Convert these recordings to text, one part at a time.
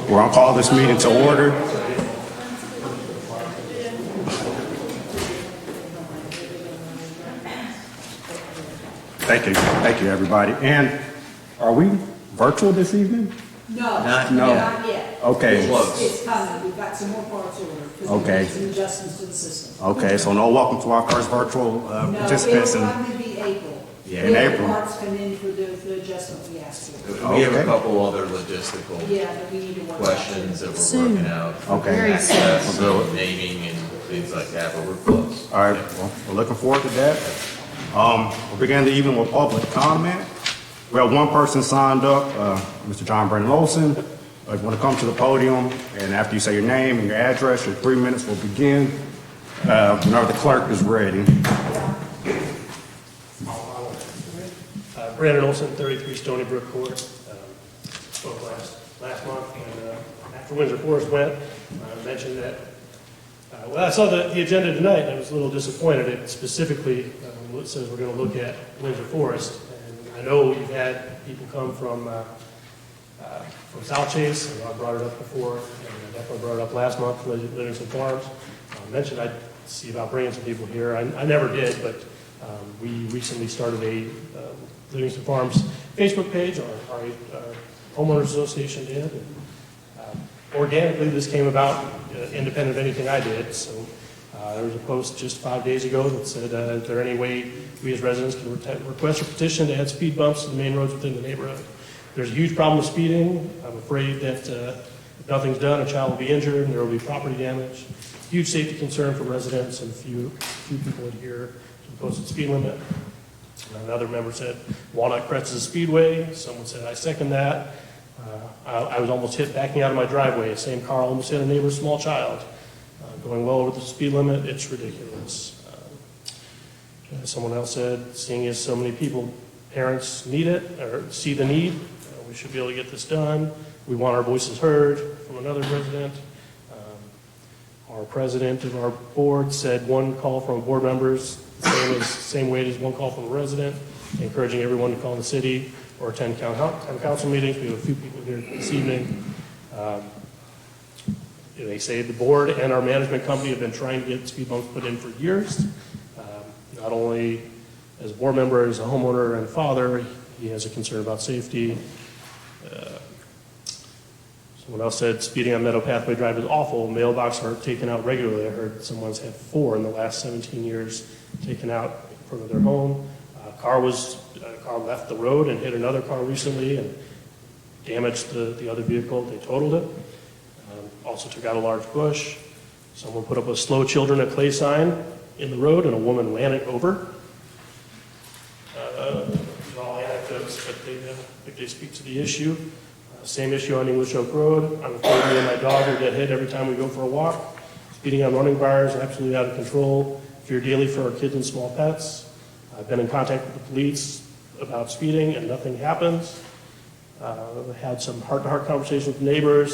We're going to call this meeting to order. Thank you, everybody. And are we virtual this evening? No, No. not yet. Okay. It's coming, we've got some more parts ordered. Because Okay. we made some adjustments to the system. Okay, so no welcome to our first virtual participants. No, it'll probably be April. Yeah, in The April. parts come in for the adjustment we asked for. We have Okay. a couple other logistical Yeah, that we need to work out. questions that we're working out. Okay. Very Access, soon. and naming and things like that, but we're close. All right, well, we're looking forward to that. We'll begin the evening with public comment. We have one person signed up, Mr. John Brennan Olson. If you want to come to the podium, and after you say your name and your address, your 3 minutes will begin. Whenever the clerk is ready. Brandon Olson, 33 Stony Brook Court. Spoke last month, and after Windsor Forest went, I mentioned that, well, I saw the agenda tonight, and I was a little disappointed. It specifically says we're going to look at Windsor Forest, and I know you've had people come from South Chase, and I brought it up before, and I definitely brought it up last month, Livingston Farms. I mentioned I'd see about bringing some people here. I never did, but we recently started a Livingston Farms Facebook page, our homeowners association did. And, organically, this came about independent of anything I did. So there was a post just 5 days ago that said, is there any way we as residents can request a petition to add speed bumps to the main roads within the neighborhood? There's a huge problem with speeding. I'm afraid that if nothing's done, a child will be injured and there will be property damage. Huge safety concern for residents, and few people adhere to the posted speed limit. Another member said Walnut Crest is a speedway. Someone said, I second that. I was almost hit backing out of my driveway. The same car almost hit a neighbor's small child. Going well over the speed limit, it's ridiculous. Someone else said, seeing as so many people, parents need it, or see the need, we should be able to get this done. We want our voices heard, from another resident. Our president of our board said one call from board members, same weight as one call from a resident, encouraging everyone to call the city or attend town council meetings. We have a few people here this evening. They say the board and our management company have been trying to get speed bumps put in for years. Not only as a board member, as a homeowner and father, he has a concern about safety. Someone else said speeding on Meadow Pathway Drive is awful. Mailboxes are taken out regularly. I heard someone's had 4 in the last 17 years taken out in front of their home. A car left the road and hit another car recently and damaged the other vehicle. They totaled it. Also took out a large bush. Someone put up a slow children at play sign in the road and a woman ran it over. These are all anecdotes, but I think they speak to the issue. Same issue on English Oak Road. I'm afraid me and my dog will get hit every time we go for a walk. Speeding on running bars, absolutely out of control. Fear daily for our kids and small pets. I've been in contact with the police about speeding and nothing happens. Had some heart-to-heart conversations with neighbors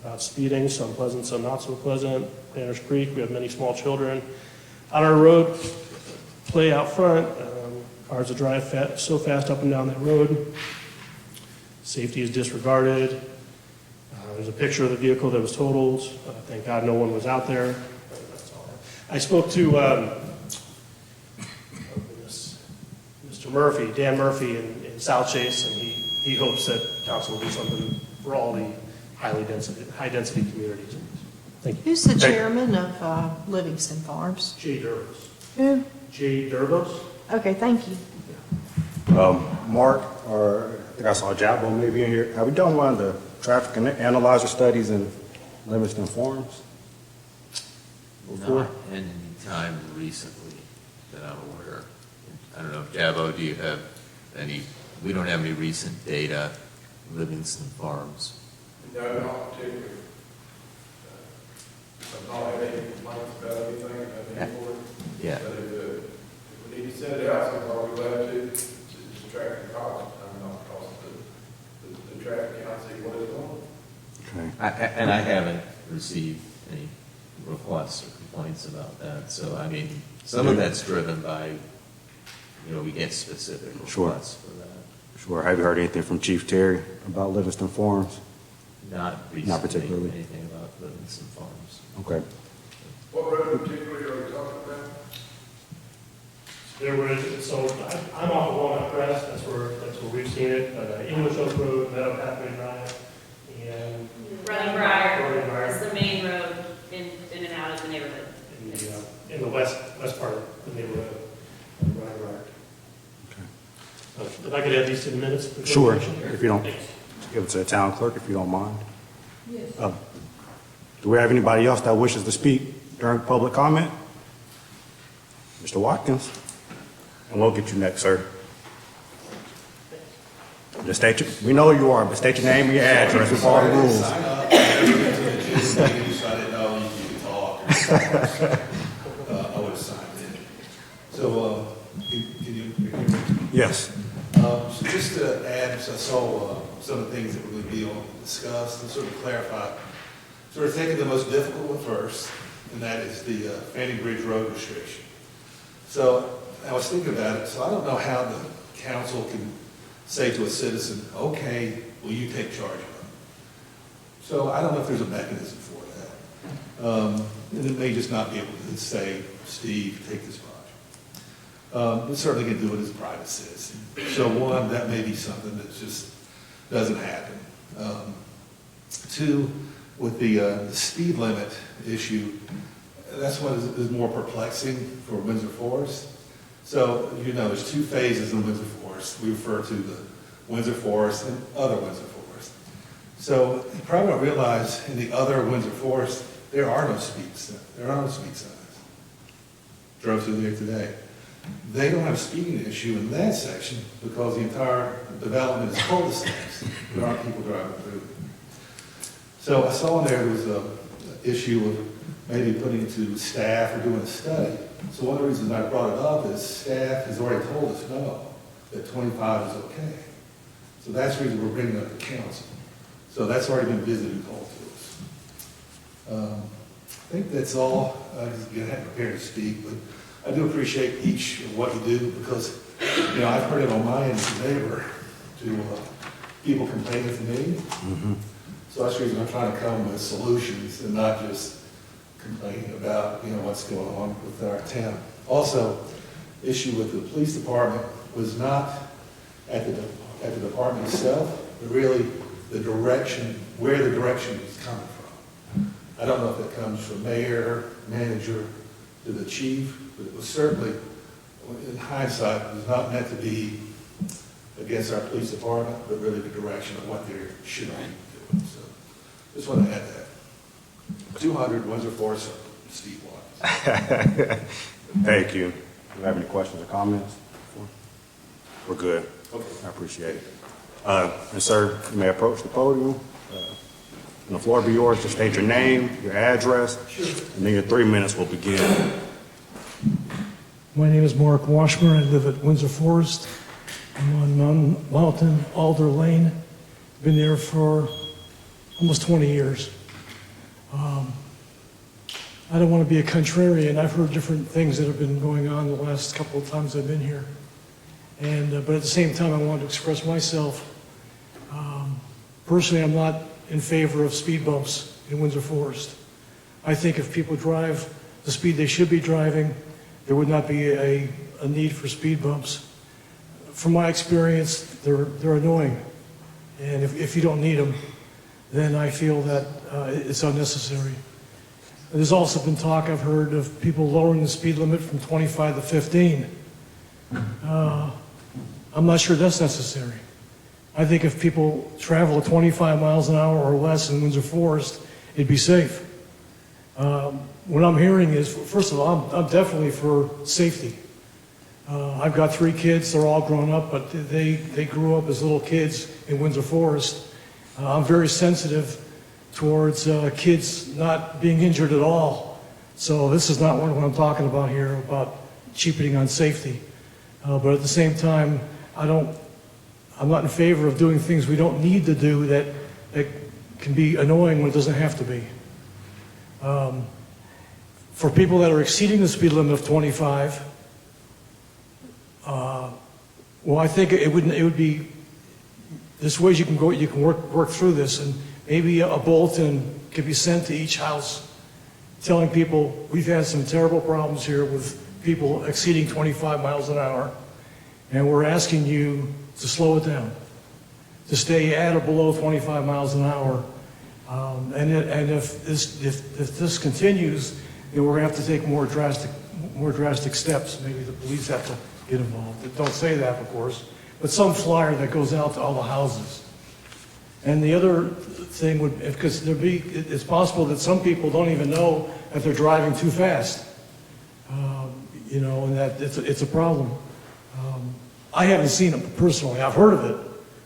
about speeding, some pleasant, some not so pleasant. Planters Creek, we have many small children on our road, play out front. Cars that drive so fast up and down that road. Safety is disregarded. There's a picture of the vehicle that was totaled. Thank God no one was out there. That's all. I spoke to Mr. Murphy, Dan Murphy in South Chase, and he hopes that council will do something for all the high-density communities. Thank you. Who's the chairman of Livingston Farms? Jay Durbos. Who? Jay Durbos. Okay, thank you. Mark, or I think I saw Jabbo maybe in here. Have we done one of the traffic analyzer studies in Livingston Farms before? Not any time recently that I'm aware. I don't know, Jabbo, do you have any, we don't have any recent data, Livingston Farms. No, not particularly. I've not had any complaints about anything, anymore. Yeah. But if we need to send it out, so are we glad to track the cost, not cost the traffic count, see what it's on. Okay. And I haven't received any requests or complaints about that. So, I mean, some of that's driven by, we get specific requests for that. Sure. Have you heard anything from Chief Terry about Livingston Farms? Not recently, particularly. anything about Livingston Farms. Okay. What road particularly are we talking about? There was, so I'm off of Walnut Crest, that's where we've seen it, English Oak Road, Meadow Pathway Drive, and Running Briar is the main road in and out of the neighborhood. in the west part of the neighborhood, Running Briar. If I could add these to the minutes? for Sure, clarification. if you don't, Thanks. give it to the town clerk if you don't mind. Yes. Do we have anybody else that wishes to speak during public comment? Mr. Watkins? And we'll get you next, sir. Just state your, we know who you are, but state your name and your address with all the rules. Sign up. I didn't know you could talk. I would have signed in. So, can you hear me? Yes. So just to add, so I saw some of the things that would be discussed and sort of clarify. Sort of taking the most difficult one first, and that is the Fanning Bridge Road restriction. So I was thinking about it, so I don't know how the council can say to a citizen, okay, will you take charge of it? So I don't know if there's a mechanism for that. And it may just not be able to say, Steve, take this project. We certainly can do it as a private citizen. So one, that may be something that just doesn't happen. Two, with the speed limit issue, that's what is more perplexing for Windsor Forest. So, you know, there's two phases in Windsor Forest. We refer to the Windsor Forest and other Windsor Forest. So you probably don't realize in the other Windsor Forest, there are no speed signs. Drove through there today. They don't have a speeding issue in that section because the entire development is cul-de-sacs. There aren't people driving through. So I saw there was an issue of maybe putting it to staff or doing a study. So one of the reasons I brought it up is staff has already told us no, that 25 is okay. So that's the reason we're bringing it up to council. So that's already been visited and told to us. I think that's all. I just hadn't prepared to speak, but I do appreciate each of what you do because, you know, I've heard it on my end as a neighbor to people complaining to me. So that's the reason I'm trying to come with solutions and not just complaining about, you know, what's going on with our town. Also, issue with the police department was not at the department itself, but really the direction, where the direction is coming from. I don't know if it comes from mayor, manager, to the chief, but it was certainly, in hindsight, it was not meant to be against our police department, but really the direction of what they should be doing. So, just want to add that. 200 Windsor Forest, Steve Watkins. Thank you. Do you have any questions or comments? We're good. Okay. I appreciate it. And sir, you may approach the podium. And the floor be yours. Just state your name, your address, and then your 3 minutes will begin. My name is Mark Washburn. I live at Windsor Forest. I'm on Mountain Alder Lane. Been there for almost 20 years. I don't want to be a contrarian. I've heard different things that have been going on the last couple of times I've been here. And but at the same time, I want to express myself. Personally, I'm not in favor of speed bumps in Windsor Forest. I think if people drive the speed they should be driving, there would not be a need for speed bumps. From my experience, they're annoying. And if you don't need them, then I feel that it's unnecessary. There's also been talk I've heard of people lowering the speed limit from 25 to 15. I'm not sure that's necessary. I think if people travel 25 miles an hour or less in Windsor Forest, it'd be safe. What I'm hearing is, first of all, I'm definitely for safety. I've got 3 kids, they're all grown up, but they grew up as little kids in Windsor Forest. I'm very sensitive towards kids not being injured at all. So this is not what I'm talking about here, about cheapening on safety. But at the same time, I'm not in favor of doing things we don't need to do that can be annoying when it doesn't have to be. For people that are exceeding the speed limit of 25, well, I think it would be, there's ways you can work through this, and maybe a bulletin could be sent to each house telling people, we've had some terrible problems here with people exceeding 25 miles an hour, and we're asking you to slow it down, to stay at or below 25 miles an hour. And if this continues, then we're going to have to take more drastic steps. Maybe the police have to get involved. Don't say that, of course, but some flyer that goes out to all the houses. And the other thing would, because it's possible that some people don't even know that they're driving too fast, and that it's a problem. I haven't seen it personally. I've heard of it.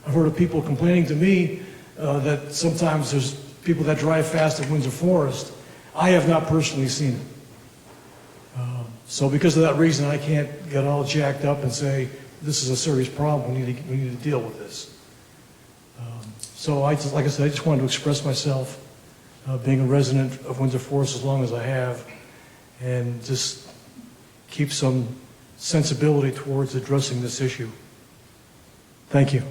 I've heard of people complaining to me that sometimes there's people that drive fast at Windsor Forest. I have not personally seen it. So because of that reason, I can't get all jacked up and say, this is a serious problem, we need to deal with this. So like I said, I just wanted to express myself, being a resident of Windsor Forest as long as I have, and just keep some sensibility towards addressing this issue. Thank you.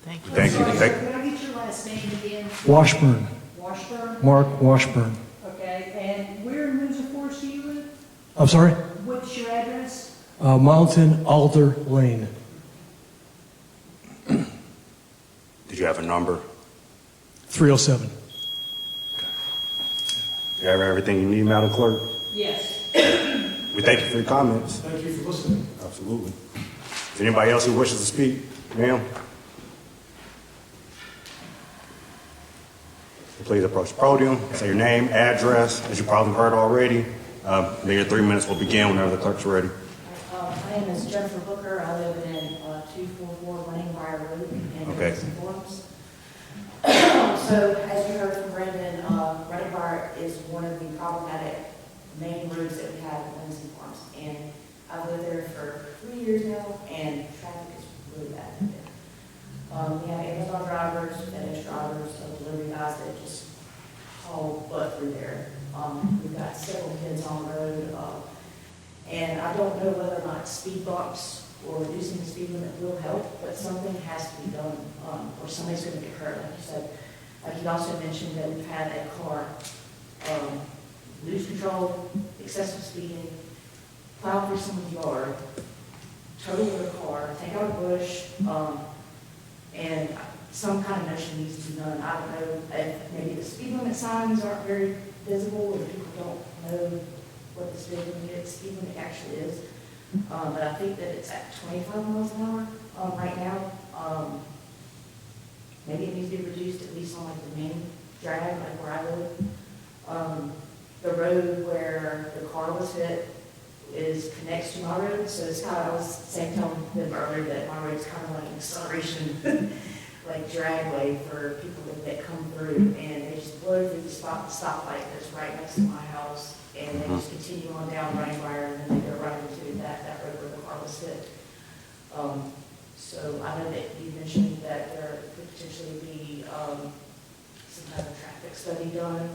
Thank you. Thank you. Can I get your last name again? Washburn, Washburn? Mark Washburn. Okay, and where in Windsor Forest do you live? I'm sorry? What's your address? Mountain Alder Lane. Did you have a number? 307. You have everything you need, Madam Clerk? Yes. We thank you for your comments. Thank you for listening. Absolutely. Is there anybody else who wishes to speak? Ma'am? Please approach the podium, say your name, address, as you probably heard already. Then your 3 minutes will begin whenever the clerk's ready. My name is Jennifer Booker. I live in 244 Running Wire Road in Okay. Wilson Farms. So, as you heard from Brendan, Running Wire is one of the problematic main roads that we have in Wilson Farms. And I've lived there for 3 years now, and traffic is really bad there. We have Amazon drivers, FedEx drivers, delivery guys that just haul butt through there. We've got several kids on the road, and I don't know whether or not speed bumps or reducing the speed limit will help, but something has to be done, or somebody's going to get hurt, like you said. Like you also mentioned that we've had a car lose control, excessive speeding, plow through someone's yard, total their car, take out a bush, and some kind of motion needs to be done. I don't know if maybe the speed limit signs aren't very visible, or people don't know what the speed limit actually is. But I think that it's at 25 miles an hour right now. Maybe it needs to be reduced at least on like the main drag, like where I live. The road where the car was hit connects to my road, so it's kind of, I was saying, telling them earlier that my road's kind of like an acceleration, like dragway for people that come through, and they just blow through the stoplight that's right next to my house, and they just continue on down Running Wire, and then they go right into that road where the car was hit. So I know that you mentioned that there could potentially be some kind of traffic study done,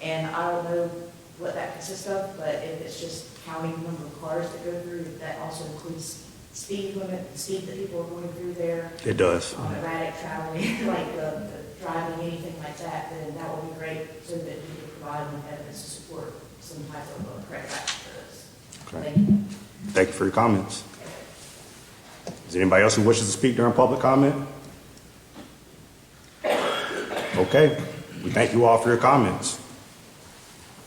and I don't know what that consists of, but if it's just counting the number of cars that go through, that also includes speed limit, the speed that people are going through there. It does. Erratic traveling, like the driving, anything like that, then that would be great, so that we can provide enough evidence to support some type of corrective action for this. Okay. Thank you. Thank you for your comments. Is there anybody else who wishes to speak during public comment? Okay. We thank you all for your comments.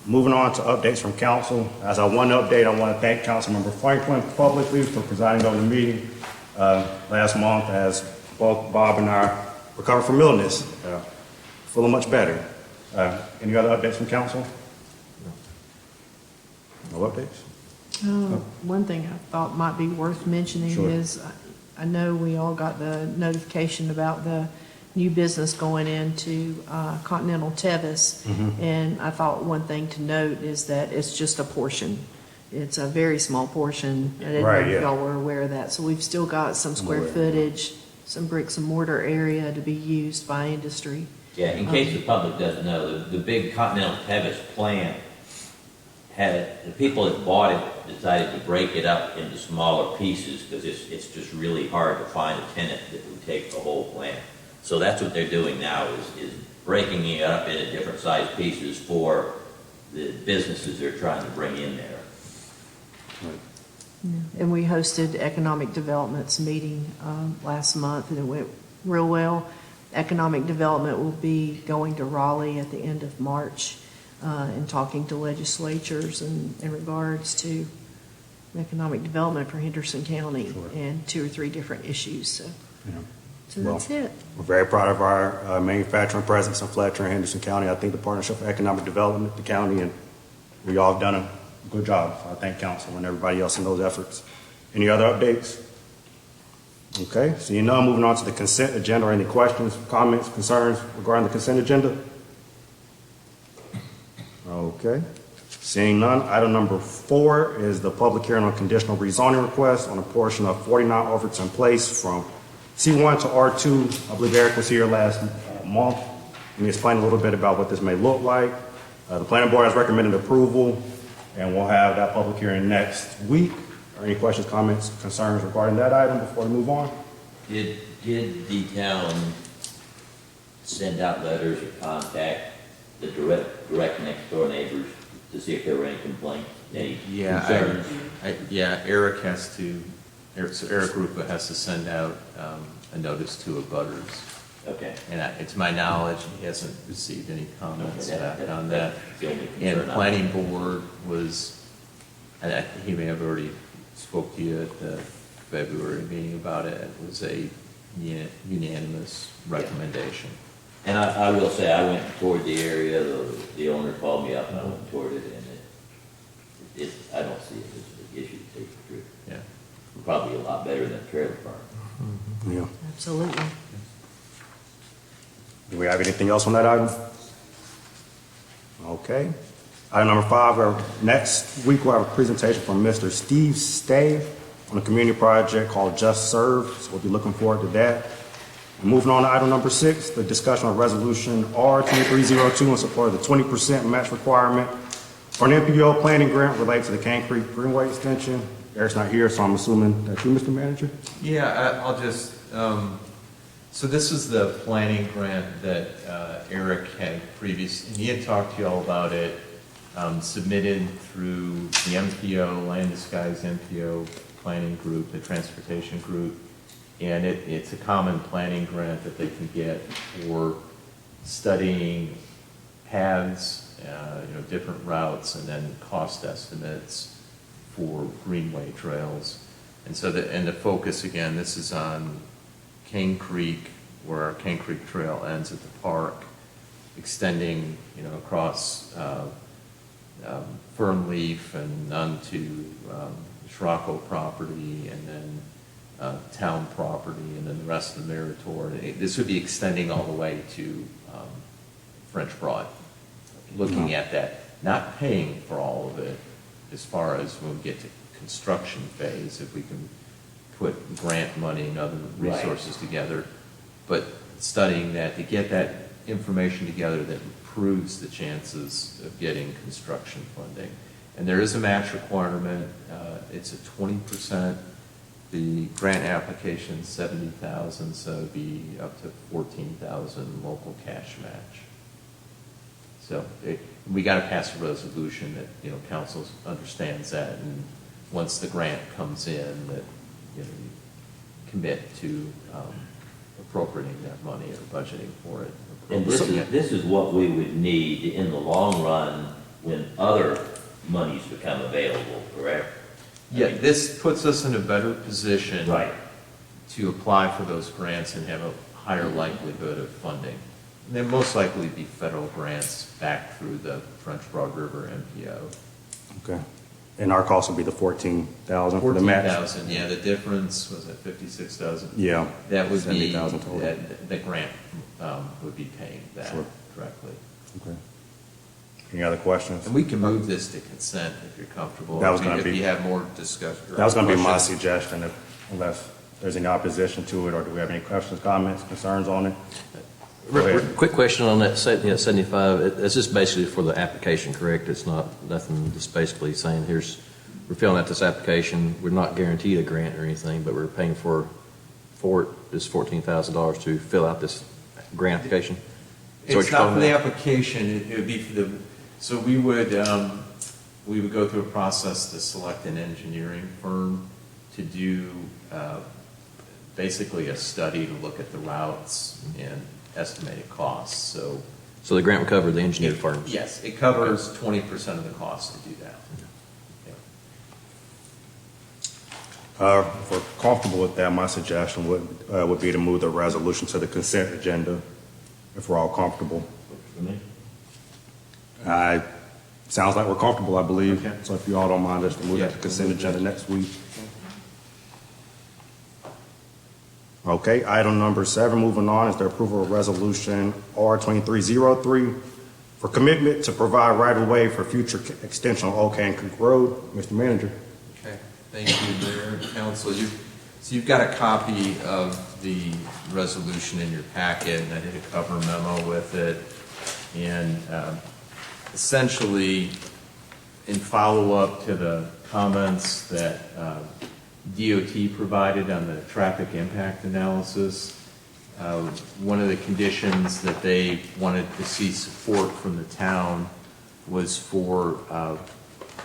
Moving on to updates from council. As our one update, I want to thank Councilmember Franklin publicly for presiding over the meeting last month, as both Bob and I recovered from illness, feeling much better. Any other updates from council? No updates? One thing I thought might be worth mentioning Sure. is, I know we all got the notification about the new business going into Continental Tevis, and I thought one thing to note is that it's just a portion. It's a very small portion. I didn't know Right, if yeah. y'all were aware of that. So we've still got some square aware. footage, some bricks and mortar area to be used by industry. Yeah, in case the public doesn't know, the big Continental Tevis plant the people that bought it decided to break it up into smaller pieces because it's just really hard to find a tenant that would take the whole plant. So that's what they're doing now, is breaking it up into different size pieces for the businesses they're trying to bring in there. And we hosted economic development's meeting last month, and it went real well. Economic development will be going to Raleigh at the end of March and talking to legislatures in regards to economic development for Henderson County Sure. and 2 or 3 different issues. So, Yeah. so Well, that's it. We're very proud of our manufacturing presence in Fletcher and Henderson County. I think the Partnership for Economic Development, the county, and we all have done a good job. So I thank council and everybody else in those efforts. Any other updates? Okay, seeing none, moving on to the consent agenda. Any questions, comments, concerns regarding the consent agenda? Okay, seeing none, item number 4 is the public hearing on conditional rezoning request on a portion of 49 Overton Place from C1 to R2. I believe Eric was here last month, and he explained a little bit about what this may look like. The planning board has recommended approval, and we'll have that public hearing next week. Are any questions, comments, concerns regarding that item before we move on? Did the town send out letters or contact the direct next door neighbors to see if there were any complaints, any concerns? Eric has to, so Eric Rupa has to send out a notice to abutters. Okay. And it's my knowledge, he hasn't received any comments back on that. That's the only And concern I planning have. board was, and he may have already spoke to you at the February meeting about it. It was a unanimous recommendation. And I will say, I went and toured the area, the owner called me up and I went and toured it, and I don't see it as a big issue, to tell you the truth. Yeah. Probably a lot better than a trailer park. Yeah. Absolutely. Do we have anything else on that item? Okay. Item number 5, next week we'll have a presentation from Mr. Steve Stave on a community project called Just Serve, so we'll be looking forward to that. And moving on to item number 6, the discussion of resolution R2302 in support of the 20% match requirement for an NPO planning grant related to the Cane Creek Greenway extension. Eric's not here, so I'm assuming that's you, Mr. Manager? Yeah, I'll just, so this is the planning grant that Eric had previously, he had talked to you all about it, submitted through the MPO, Land to Skies MPO planning group, the transportation group, and it's a common planning grant that they can get for studying paths, different routes, and then cost estimates for greenway trails. And so the focus, again, this is on Cane Creek, where our Cane Creek Trail ends at the park, extending, across Fernleaf and onto Schrocco property, and then town property, and then the rest of the Meritor. This would be extending all the way to French Broad, looking at that, not paying for all of it as far as when we get to construction phase, if we can put grant money and other resources together, but studying that to get that information together that improves the chances of getting construction funding. And there is a match requirement. It's a 20%. The grant application 70,000, so it'd be up to 14,000 local cash match. So we got to pass a resolution that council understands that, and once the grant comes in, that you commit to appropriating that money or budgeting for it. And this is what we would need in the long run when other monies become available, correct? Yeah, this puts us in a better position Right. to apply for those grants and have a higher likelihood of funding. And they'll most likely be federal grants back through the French Broad River MPO. Okay. And our cost will be the 14,000 for the match? 14,000, yeah, the difference was at 56,000. Yeah. That would be, 70,000 total. the grant would be paying that Sure. directly. Okay. Any other questions? And we can move this to consent if you're comfortable. That was gonna If be- you have more discussion. or That was going to be my questions. suggestion, unless there's any opposition to it, or do we have any questions, comments, concerns on it? Go ahead. Quick question on that, 75, it's just basically for the application, correct? It's not, nothing, just basically saying, we're filling out this application, we're not guaranteed a grant or anything, but we're paying for it, it's $14,000 to fill out this grant application? Is that what It's you're not talking for the about? application, it would be for the, so we would go through a process to select an engineering firm to do basically a study to look at the routes and estimated costs, so. So the grant will cover the engineer firms? Yes, it covers 20% of the cost to do that. Yeah. If we're comfortable with that, my suggestion would be to move the resolution to the consent agenda, if we're all comfortable. Sounds like we're comfortable, I believe. Okay. So if you all don't mind us to move that to Yeah. consent agenda next week. Okay, item number 7, moving on, is the approval of resolution R2303 for commitment to provide right-of-way for future extension of Old Cane Creek Road. Mr. Manager. Okay, thank you, Mayor and Council. So you've got a copy of the resolution in your packet, and I did a cover memo with it. And essentially, in follow-up to the comments that DOT provided on the traffic impact analysis, one of the conditions that they wanted to see support from the town was for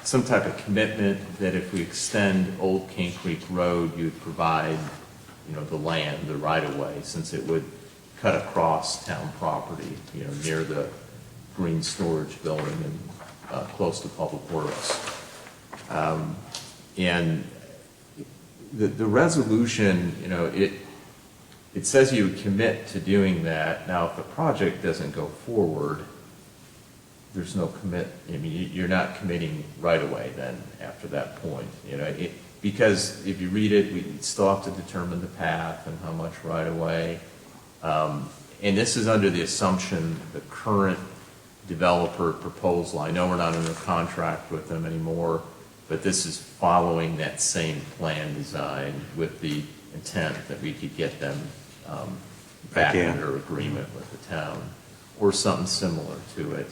some type of commitment that if we extend Old Cane Creek Road, you would provide, the land, the right-of-way, since it would cut across town property, near the green storage building and close to Public Works. And the resolution, it says you would commit to doing that. Now, if the project doesn't go forward, there's no you're not committing right away then after that point, because if you read it, we still have to determine the path and how much right away. And this is under the assumption the current developer proposal, I know we're not under contract with them anymore, but this is following that same plan design with the intent that we could get them back under agreement with the town, or something similar to it.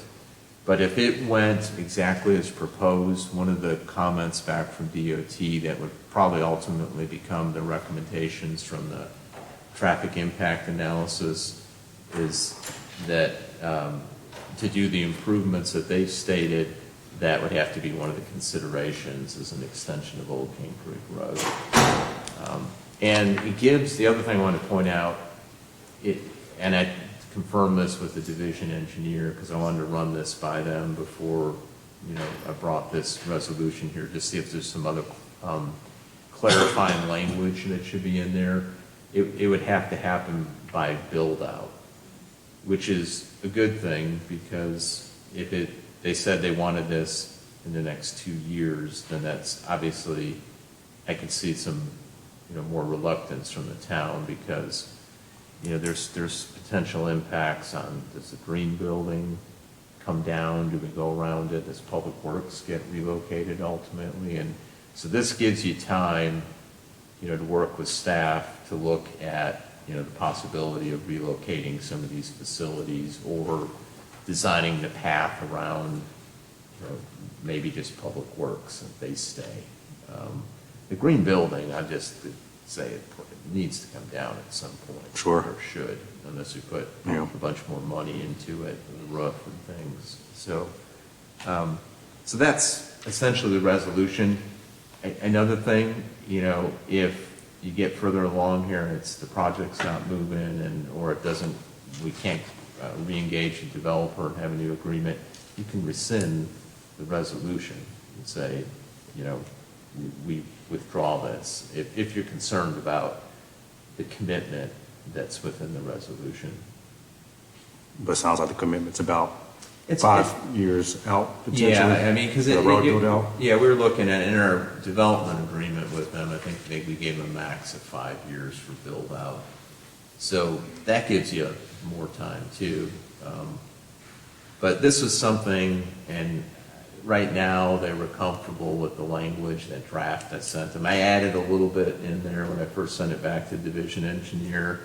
But if it went exactly as proposed, one of the comments back from DOT that would probably ultimately become the recommendations from the traffic impact analysis is that to do the improvements that they've stated, that would have to be one of the considerations as an extension of Old Cane Creek Road. And it gives, the other thing I want to point out, and I confirmed this with the division engineer because I wanted to run this by them before, I brought this resolution here, to see if there's some other clarifying language that should be in there. It would have to happen by build-out, which is a good thing, because if they said they wanted this in the next 2 years, then that's obviously, I could see some, more reluctance from the town, because, there's potential impacts on, does the green building come down? Do we go around it? Does Public Works get relocated ultimately? And so this gives you time, to work with staff to look at, the possibility of relocating some of these facilities, or designing the path around, maybe just Public Works if they stay. The green building, I just could say it needs to come down at some point. Sure. Or should, unless we put Yeah. a bunch more money into it, and the roof and things. So, so that's essentially the resolution. Another thing, if you get further along here and the project's not moving, or it doesn't, we can't re-engage the developer and have a new agreement, you can rescind the resolution and say, we withdraw this, if you're concerned about the commitment that's within the resolution. But it sounds like the commitment's about It's 5 years out, potentially. Yeah, I mean, because The road build out. we were looking at, in our development agreement with them, I think we gave them a max of 5 years for build out. So that gives you more time too. But this was something, and right now they were comfortable with the language, that draft I sent them. I added a little bit in there when I first sent it back to the division engineer.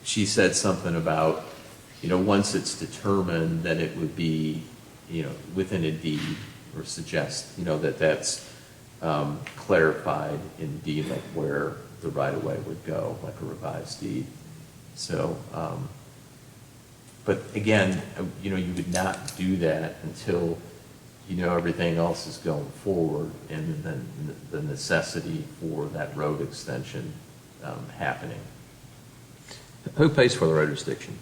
She said something about, once it's determined that it would be, within a deed, or suggest, that's clarified in deed, like where the right-of-way would go, like a revised deed. So, but again, you know, you would not do that until you know everything else is going forward and then the necessity for that road extension happening. Who pays for the road extension?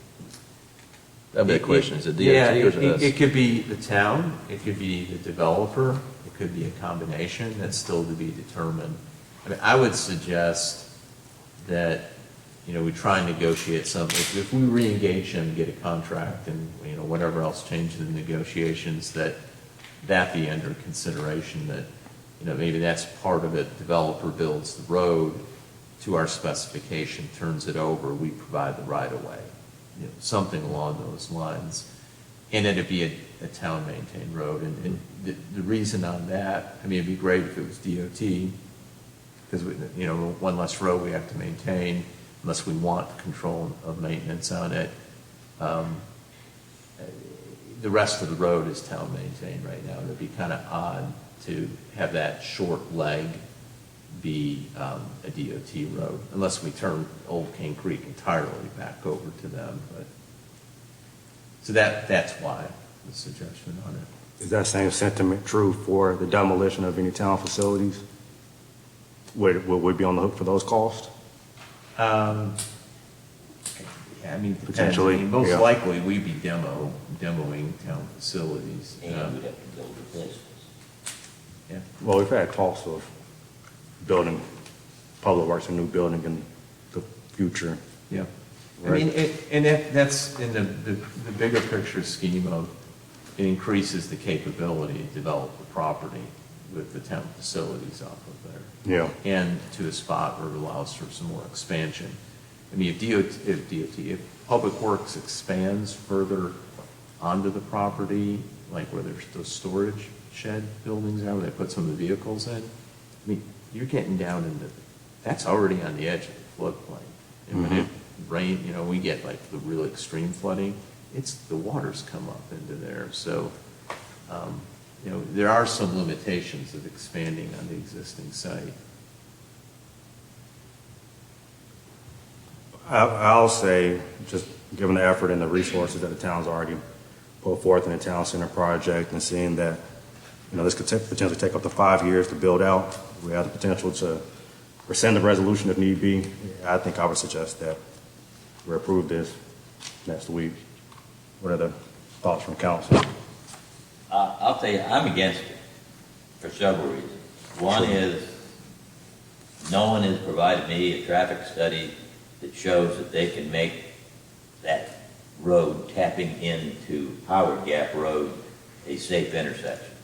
That'd be a question. Is it Yeah, DOT or is it us? it could be the town, it could be the developer, it could be a combination, that's still to be determined. I mean, I would suggest that, you know, we try and negotiate something. If we re-engage them, get a contract and, you know, whatever else changes in the negotiations, that be under consideration, that, you know, maybe that's part of it. Developer builds the road to our specification, turns it over, we provide the right of way. You know, something along those lines. And it'd be a town-maintained road. And the reason on that, I mean, it'd be great if it was DOT, because, you know, one less road we have to maintain, unless we want control of maintenance on it. The rest of the road is town-maintained right now. It'd be kind of odd to have that short leg be a DOT road, unless we turn Old King Creek entirely back over to them. But so that's why the suggestion on it. Is that same sentiment true for the demolition of any town facilities? Would we be on the hook for those costs? Yeah, I mean, Potentially, I mean, most yeah. likely we'd be demoing town facilities. And we'd have to build replacements. Yeah. Well, we've had talks of building public works, a new building in the future. Yeah. I Right. mean, that's in the bigger picture scheme of, it increases the capability to develop the property with the town facilities off of there. Yeah. And to a spot where it allows for some more expansion. I mean, if Public Works expands further onto the property, like where there's those storage shed buildings are, where they put some of the vehicles in, I mean, you're getting down into, that's already on the edge of the floodplain. And when it rain, you know, we get like the real extreme flooding, the waters come up into there. So, you know, there are some limitations of expanding on the existing site. I'll say, just given the effort and the resources that the town's already put forth in the town center project, and seeing that, you know, this could potentially take up to 5 years to build out, we have the potential to rescind the resolution if need be. I think I would suggest that we approve this next week. What are the thoughts from council? I'll tell you, I'm against it for several reasons. One is, no one has provided me a traffic study that shows that they can make that road tapping into Howard Gap Road a safe intersection.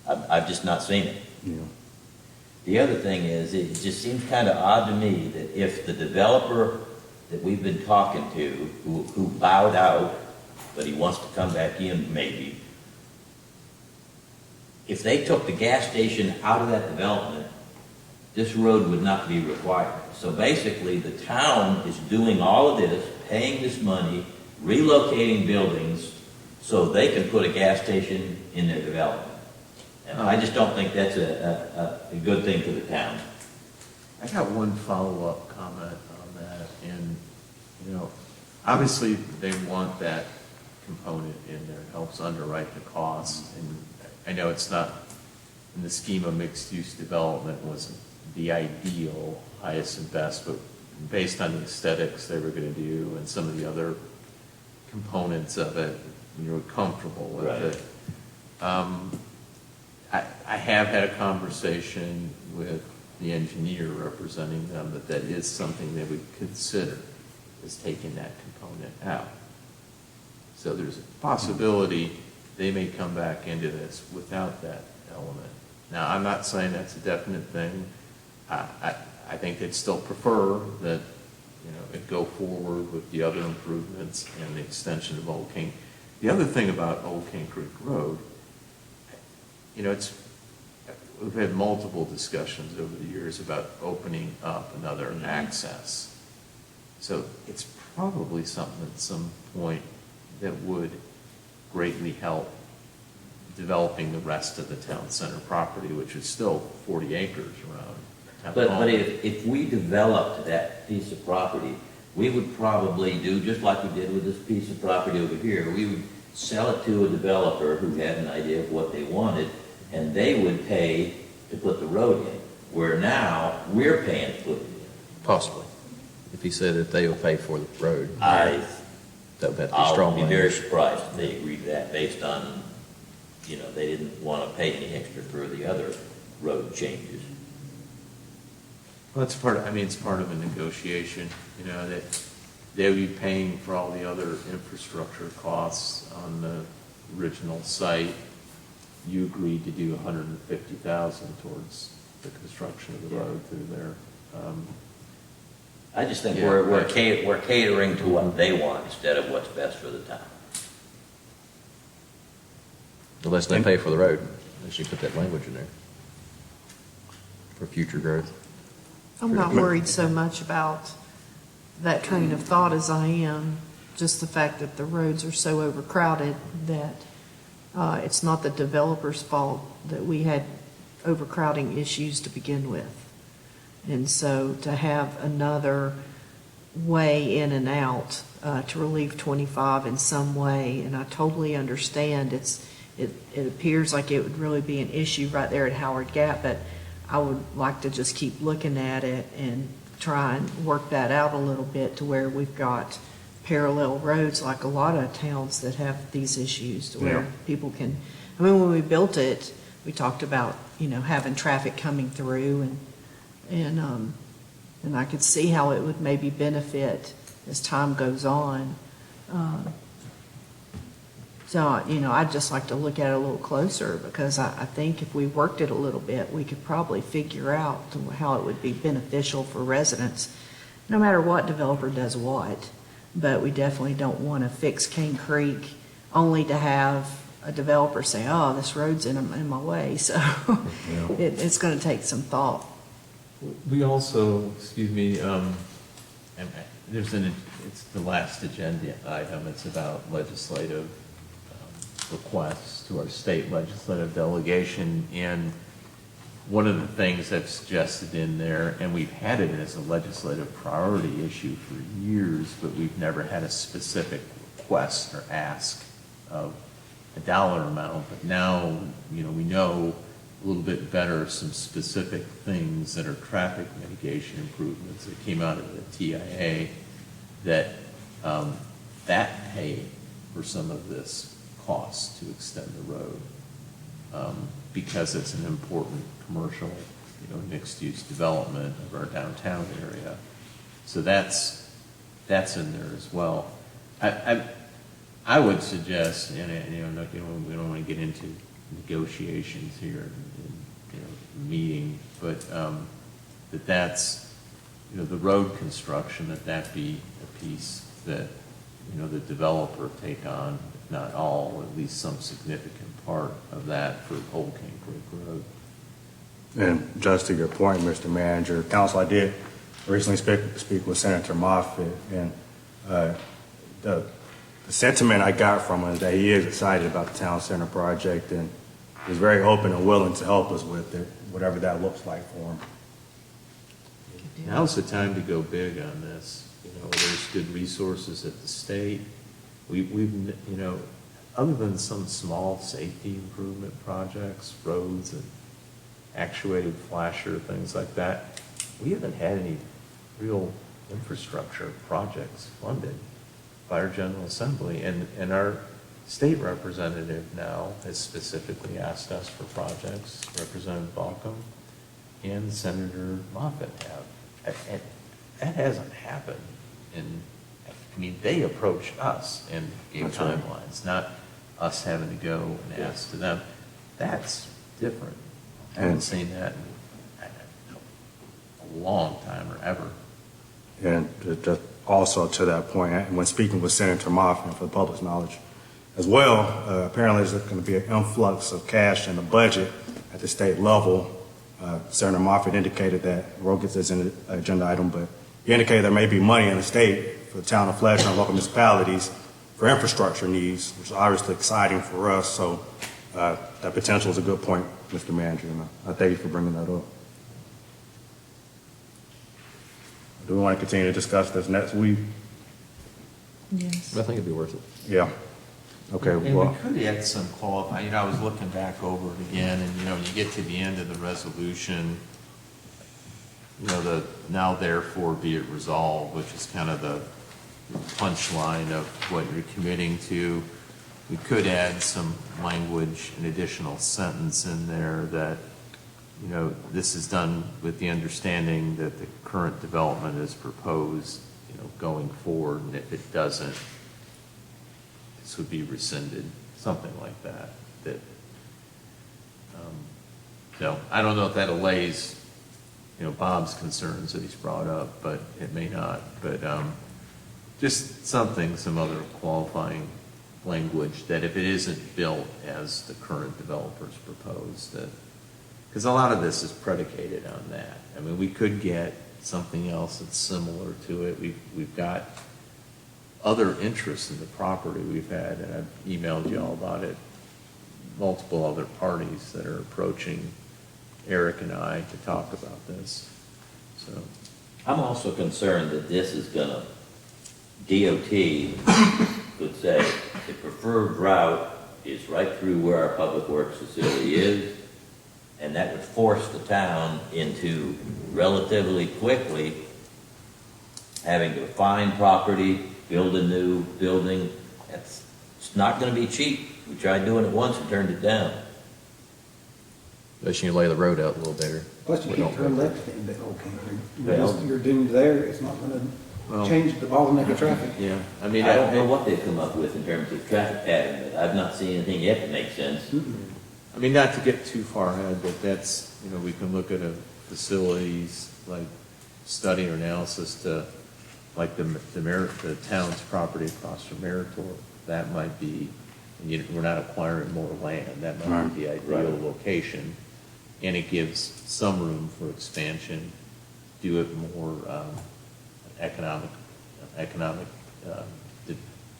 I've just not seen it. Yeah. The other thing is, it just seems kind of odd to me that if the developer that we've been talking to, who bowed out, but he wants to come back in maybe, if they took the gas station out of that development, this road would not be required. So basically, the town is doing all of this, paying this money, relocating buildings, so they can put a gas station in their development. And I just don't think that's a good thing for the town. I got one follow-up comment on that, and, you know, obviously they want that component in there, it helps underwrite the cost, and I know it's not, in the scheme of mixed-use development, wasn't the ideal, highest and best, but based on the aesthetics they were gonna do and some of the other components of it, you were comfortable with it. I have had a conversation with the engineer representing them that is something they would consider, is taking that component out. So there's a possibility they may come back into this without that element. Now, I'm not saying that's a definite thing. I think they'd still prefer that, you know, it go forward with the other improvements and the extension of Old King. The other thing about Old King Creek Road, you know, we've had multiple discussions over the years about opening up another access. So it's probably something at some point that would greatly help developing the rest of the town center property, which is still 40 acres around town hall. But if we developed that piece of property, we would probably do, just like we did with this piece of property over here, we would sell it to a developer who had an idea of what they wanted, and they would pay to put the road in, where now we're paying to put it in. Possibly. If he said that they will pay for the road, I, that would have to be I'll strong be very language. surprised if they agreed to that based on, you know, they didn't want to pay any extra for the other road changes. Well, it's part of, I mean, it's part of a negotiation, you know, that they'll be paying for all the other infrastructure costs on the original site. You agreed to do $150,000 towards the construction of the road through there. I just think Yeah, we're right. catering to what they want instead of what's best for the town. Unless they pay for the road, they should put that language in there for future growth. I'm not worried so much about that train of thought as I am just the fact that the roads are so overcrowded that it's not the developer's fault that we had overcrowding issues to begin with. And so to have another way in and out to relieve 25 in some way, and I totally understand it appears like it would really be an issue right there at Howard Gap, but I would like to just keep looking at it and try and work that out a little bit to where we've got parallel roads like a lot of towns that have these issues to where Yeah. people can, I mean, when we built it, we talked about, you know, having traffic coming through and I could see how it would maybe benefit as time goes on. So, you know, I'd just like to look at it a little closer because I think if we worked it a little bit, we could probably figure out how it would be beneficial for residents, no matter what developer does what. But we definitely don't want to fix Cane Creek only to have a developer say, oh, this road's in my way. So it's going to take some thought. We also, excuse me, it's the last agenda item, it's about legislative requests to our state legislative delegation, and one of the things I've suggested in there, and we've had it as a legislative priority issue for years, but we've never had a specific request or ask of a dollar amount, but now, you know, we know a little bit better some specific things that are traffic mitigation improvements that came out of the TIA that pay for some of this cost to extend the road, because it's an important commercial, you know, mixed-use development of our downtown area. So that's in there as well. I would suggest, and you know, we don't want to get into negotiations here in you know, meeting, but that's, you know, the road construction, that be a piece that, you know, the developer take on, if not all, at least some significant part of that for Old Cane Creek Road. And just to your point, Mr. Manager, Council, I did recently speak with Senator Moffitt, and the sentiment I got from him is that he is excited about the Town Center project and is very open and willing to help us with it, whatever that looks like for him. Now's the time to go big on this. You know, there's good resources at the state. We've, you know, other than some small safety improvement projects, roads and actuated flasher, things like that, we haven't had any real infrastructure projects funded by our General Assembly. And our state representative now has specifically asked us for projects, Representative Balcom and Senator Moffitt have. And that hasn't happened. And I mean, they approached us and gave timelines, not us having to go and ask to them. That's different. I haven't seen that in a long time or ever. And just also to that point, when speaking with Senator Moffitt, for the public's knowledge as well, apparently there's going to be an influx of cash in the budget at the state level. Senator Moffitt indicated that, we'll get this in an agenda item, but he indicated there may be money in the state for the town of Fletcher and local municipalities for infrastructure needs, which is obviously exciting for us. So that potential is a good point, Mr. Manager, and I thank you for bringing that up. Do we want to continue to discuss this next week? Yes. I think it'd be worth it. Yeah. Okay, And we well, could add some qualifying, I was looking back over it again, and, you get to the end of the resolution, the now therefore be it resolved, which is kind of the punchline of what you're committing to. We could add some language, an additional sentence in there that, this is done with the understanding that the current development is proposed, going forward, and if it doesn't, this would be rescinded, something like that, I don't know if that allays, Bob's concerns that he's brought up, but it may not, but, just some other qualifying language that if it isn't built as the current developers proposed, that, because a lot of this is predicated on that. I mean, we could get something else that's similar to it. We've got other interests in the property we've had, and I've emailed you all about it, multiple other parties that are approaching Eric and I to talk about this, so. I'm also concerned that this is gonna, DOT would say the preferred route is right through where our public works facility is, and that would force the town into relatively quickly having to find property, build a new building. It's not gonna be cheap. We tried doing it once and turned it down. Unless you lay the road out a little better. Plus you We keep don't- turning left in that whole country. Well- You're doomed there. It's not gonna Well- change the bottleneck of traffic. Yeah, I mean, I don't know what they've come up with in terms of traffic pattern, but I've not seen anything yet that makes sense. I mean, not to get too far ahead, but that's, we can look at a facilities, like study or analysis to, like the town's property across from Meritor. That might be, and we're not acquiring more land, that might be the ideal location. And it gives some room for expansion, do it more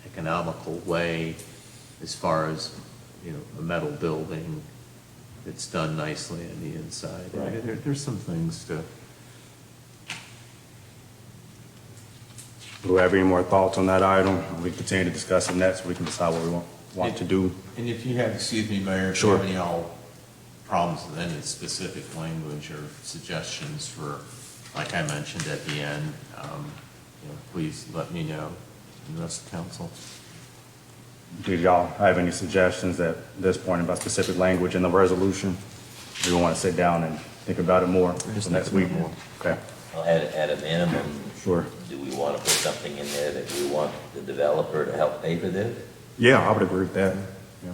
economical way as far as, a metal building that's done nicely on the inside. Right. There's some things to. do we have any more thoughts on that item? We continue to discuss it next, we can decide what we want to do. And if you have, excuse me, Mayor, if you Sure. have any problems with any specific language or suggestions for, like I mentioned at the end, please let me know, and the rest of the council. Did y'all have any suggestions at this point about specific language in the resolution? Do we want to sit down and think about it more Just next think week? about it more. Okay, Well, at a minimum, sure. do we want to put something in there that we want the developer to help pay for this? Yeah, I would agree with that. Yeah.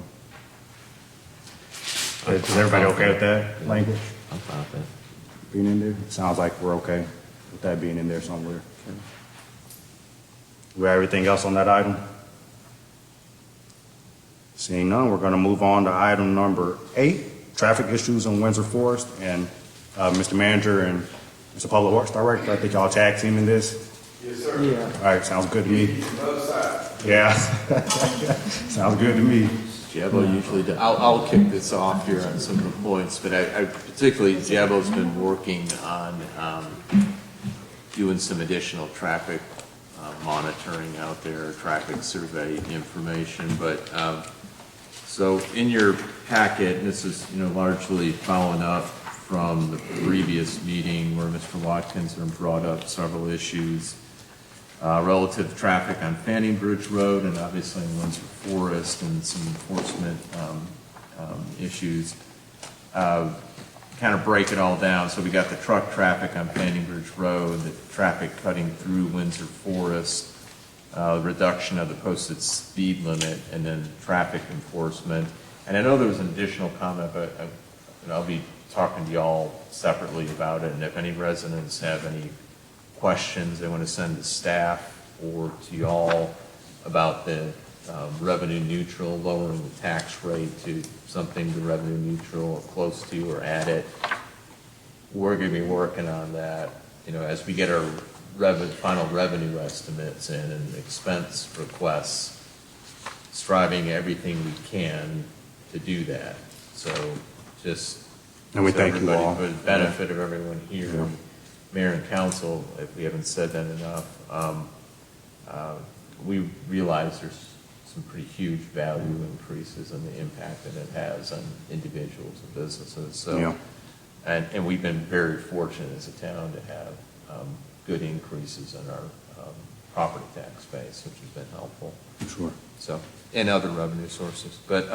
Is everybody okay with that language I'm fine with that. being in there? Sounds like we're okay with that being in there somewhere. We have everything else on that item? Seeing none, we're going to move on to item number 8, traffic issues in Windsor Forest. And Mr. Manager and Mr. Public Works Director, I think y'all tag team in this. Yes, sir. Yeah. All right, sounds good to me. Other side. Yeah, sounds good to me. Jabbo usually does. I'll kick this off here on some of the points, but I particularly, Jabbo's been working on doing some additional traffic monitoring out there, traffic survey information, but so in your packet, and this is, largely following up from the previous meeting where Mr. Watkinson brought up several issues relative to traffic on Fanning Bridge Road and obviously in Windsor Forest and some enforcement issues. Kind of break it all down. So we got the truck traffic on Fanning Bridge Road, the traffic cutting through Windsor Forest, reduction of the posted speed limit, and then traffic enforcement. And I know there was an additional comment, but I'll be talking to y'all separately about it. And if any residents have any questions they want to send to staff or to y'all about the revenue neutral, lowering the tax rate to something to revenue neutral or close to or at it, we're going to be working on that, as we get our final revenue estimates in and expense requests, striving everything we can to do that. So just And we so thank you everybody, all. for the benefit of everyone here, mayor and council, if we haven't said that enough, we realize there's some pretty huge value increases and the impact that it has on individuals and businesses. So, Yeah. and we've been very fortunate as a town to have good increases in our property tax base, which has been helpful. Sure. So, and other revenue sources. But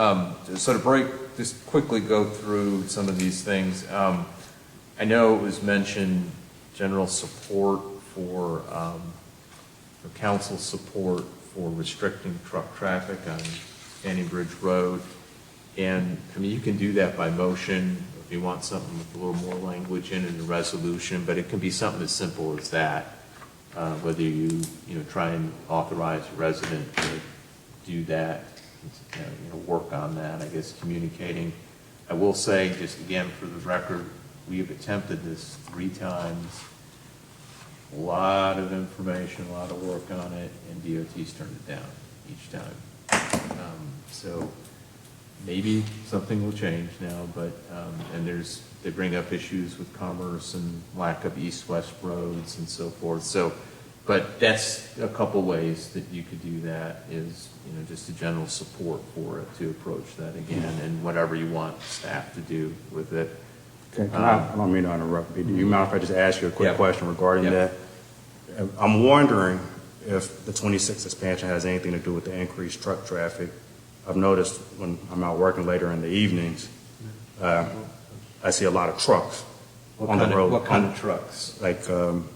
so to just quickly go through some of these things. I know it was mentioned general support for council support for restricting truck traffic on Fanning Bridge Road. And I mean, you can do that by motion if you want something with a little more language in the resolution, but it can be something as simple as that. Whether you try and authorize a resident to do that, work on that, I guess, communicating. I will say, just again for the record, we have attempted this 3 times. A lot of information, a lot of work on it, and DOT's turned it down each time. So maybe something will change now, but, and they bring up issues with commerce and lack of east-west roads and so forth. So, but that's a couple ways that you could do that is, just a general support for it to approach that again, and whatever you want staff to do with it. Okay, I don't mean to interrupt, but do you mind if I just ask you a quick Yeah. question regarding Yeah. that? I'm wondering if the 26th expansion has anything to do with the increased truck traffic. I've noticed when I'm out working later in the evenings, I see a lot of trucks on the road. What kind of trucks? Like Dump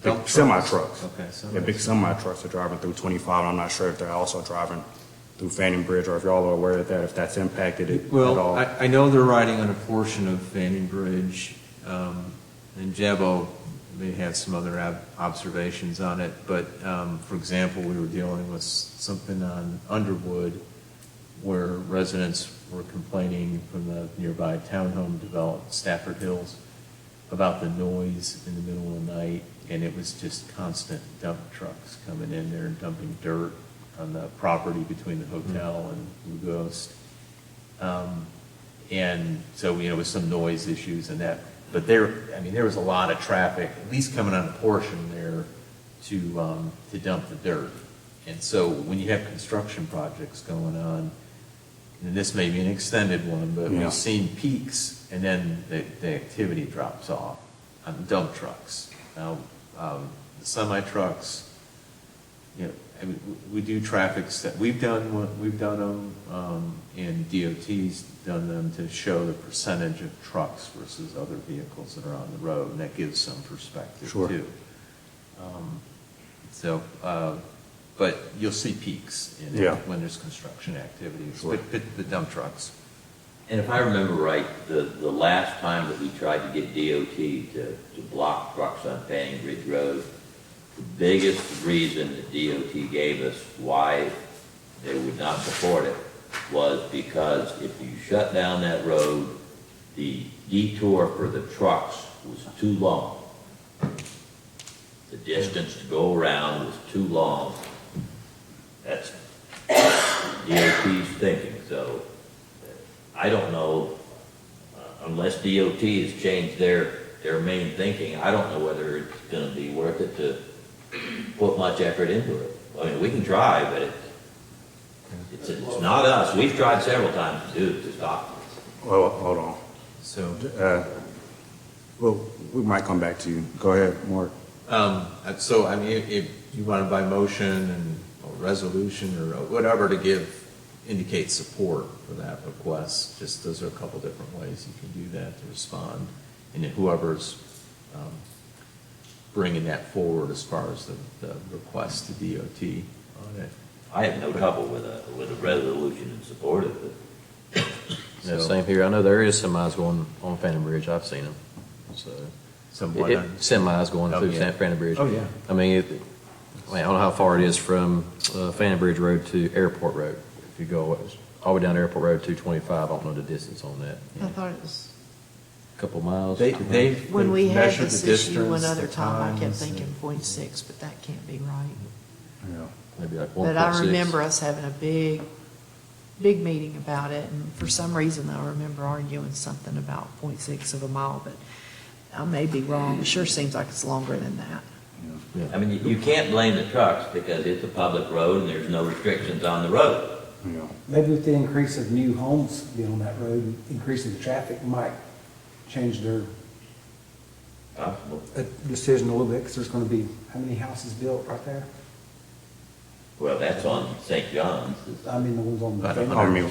big trucks? semi-trucks. Okay, Yeah, big semi-trucks are driving through 25. I'm not sure if they're also driving through Fanning Bridge, or if y'all are aware of that, if that's impacted it at Well, all. I know they're riding on a portion of Fanning Bridge, and Jebo may have some other observations on it, but, for example, we were dealing with something on Underwood where residents were complaining from the nearby townhome developed Stafford Hills about the noise in the middle of the night, and it was just constant dump trucks coming in there and dumping dirt on the property between the hotel and Blue Ghost. And so, with some noise issues and that, but there was a lot of traffic, at least coming on a portion there to dump the dirt. And so when you have construction projects going on, and this may be an extended one, but Yeah. we've seen peaks and then the activity drops off on dump trucks. Now, the semi trucks, we do traffic we've done them, and DOT's done them to show the percentage of trucks versus other vehicles that are on the road, and that gives some perspective Sure. too. But you'll see peaks in Yeah. when there's construction activities, Sure. but the dump trucks. And if I remember right, the last time that we tried to get DOT to block trucks on Fanning Bridge Road, the biggest reason that DOT gave us why they would not support it was because if you shut down that road, the detour for the trucks was too long. The distance to go around was too long. That's DOT's thinking, so I don't know, unless DOT has changed their main thinking, I don't know whether it's gonna be worth it to put much effort into it. I mean, we can try, but it's not us. We've tried several times to stop it. Well, hold on. So, Well, we might come back to you. Go ahead, Mark. if you want to by motion and or resolution or whatever to indicate support for that request, just those are a couple different ways you can do that to respond. And then whoever's bringing that forward as far as the request to DOT on it. I have no trouble with a resolution in support of it. Yeah, same here. I know there is semis going on Fanning Bridge. I've seen them. So Somewhat. semis going through yeah. Fanning Bridge. Oh, yeah. I mean, I don't know how far it is from Fanning Bridge Road to Airport Road. If you go all the way down to Airport Road 225, I don't know the distance on that. I thought it was, A couple miles. They've when we had measured this the issue one distance, other the time, I kept times, thinking and- 0.6, but that can't be right. Yeah. Maybe like 1.6. But I remember us having a big meeting about it, and for some reason I remember arguing something about 0.6 of a mile, but I may be wrong, it sure seems like it's longer than that. I mean, you can't blame the trucks because it's a public road and there's no restrictions on the road. Yeah. Maybe with the increase of new homes being on that road, increasing the traffic might change their Possible. decision a little bit, because there's gonna be, how many houses built right there? Well, that's on St. John's. I mean, the ones on the. About I mean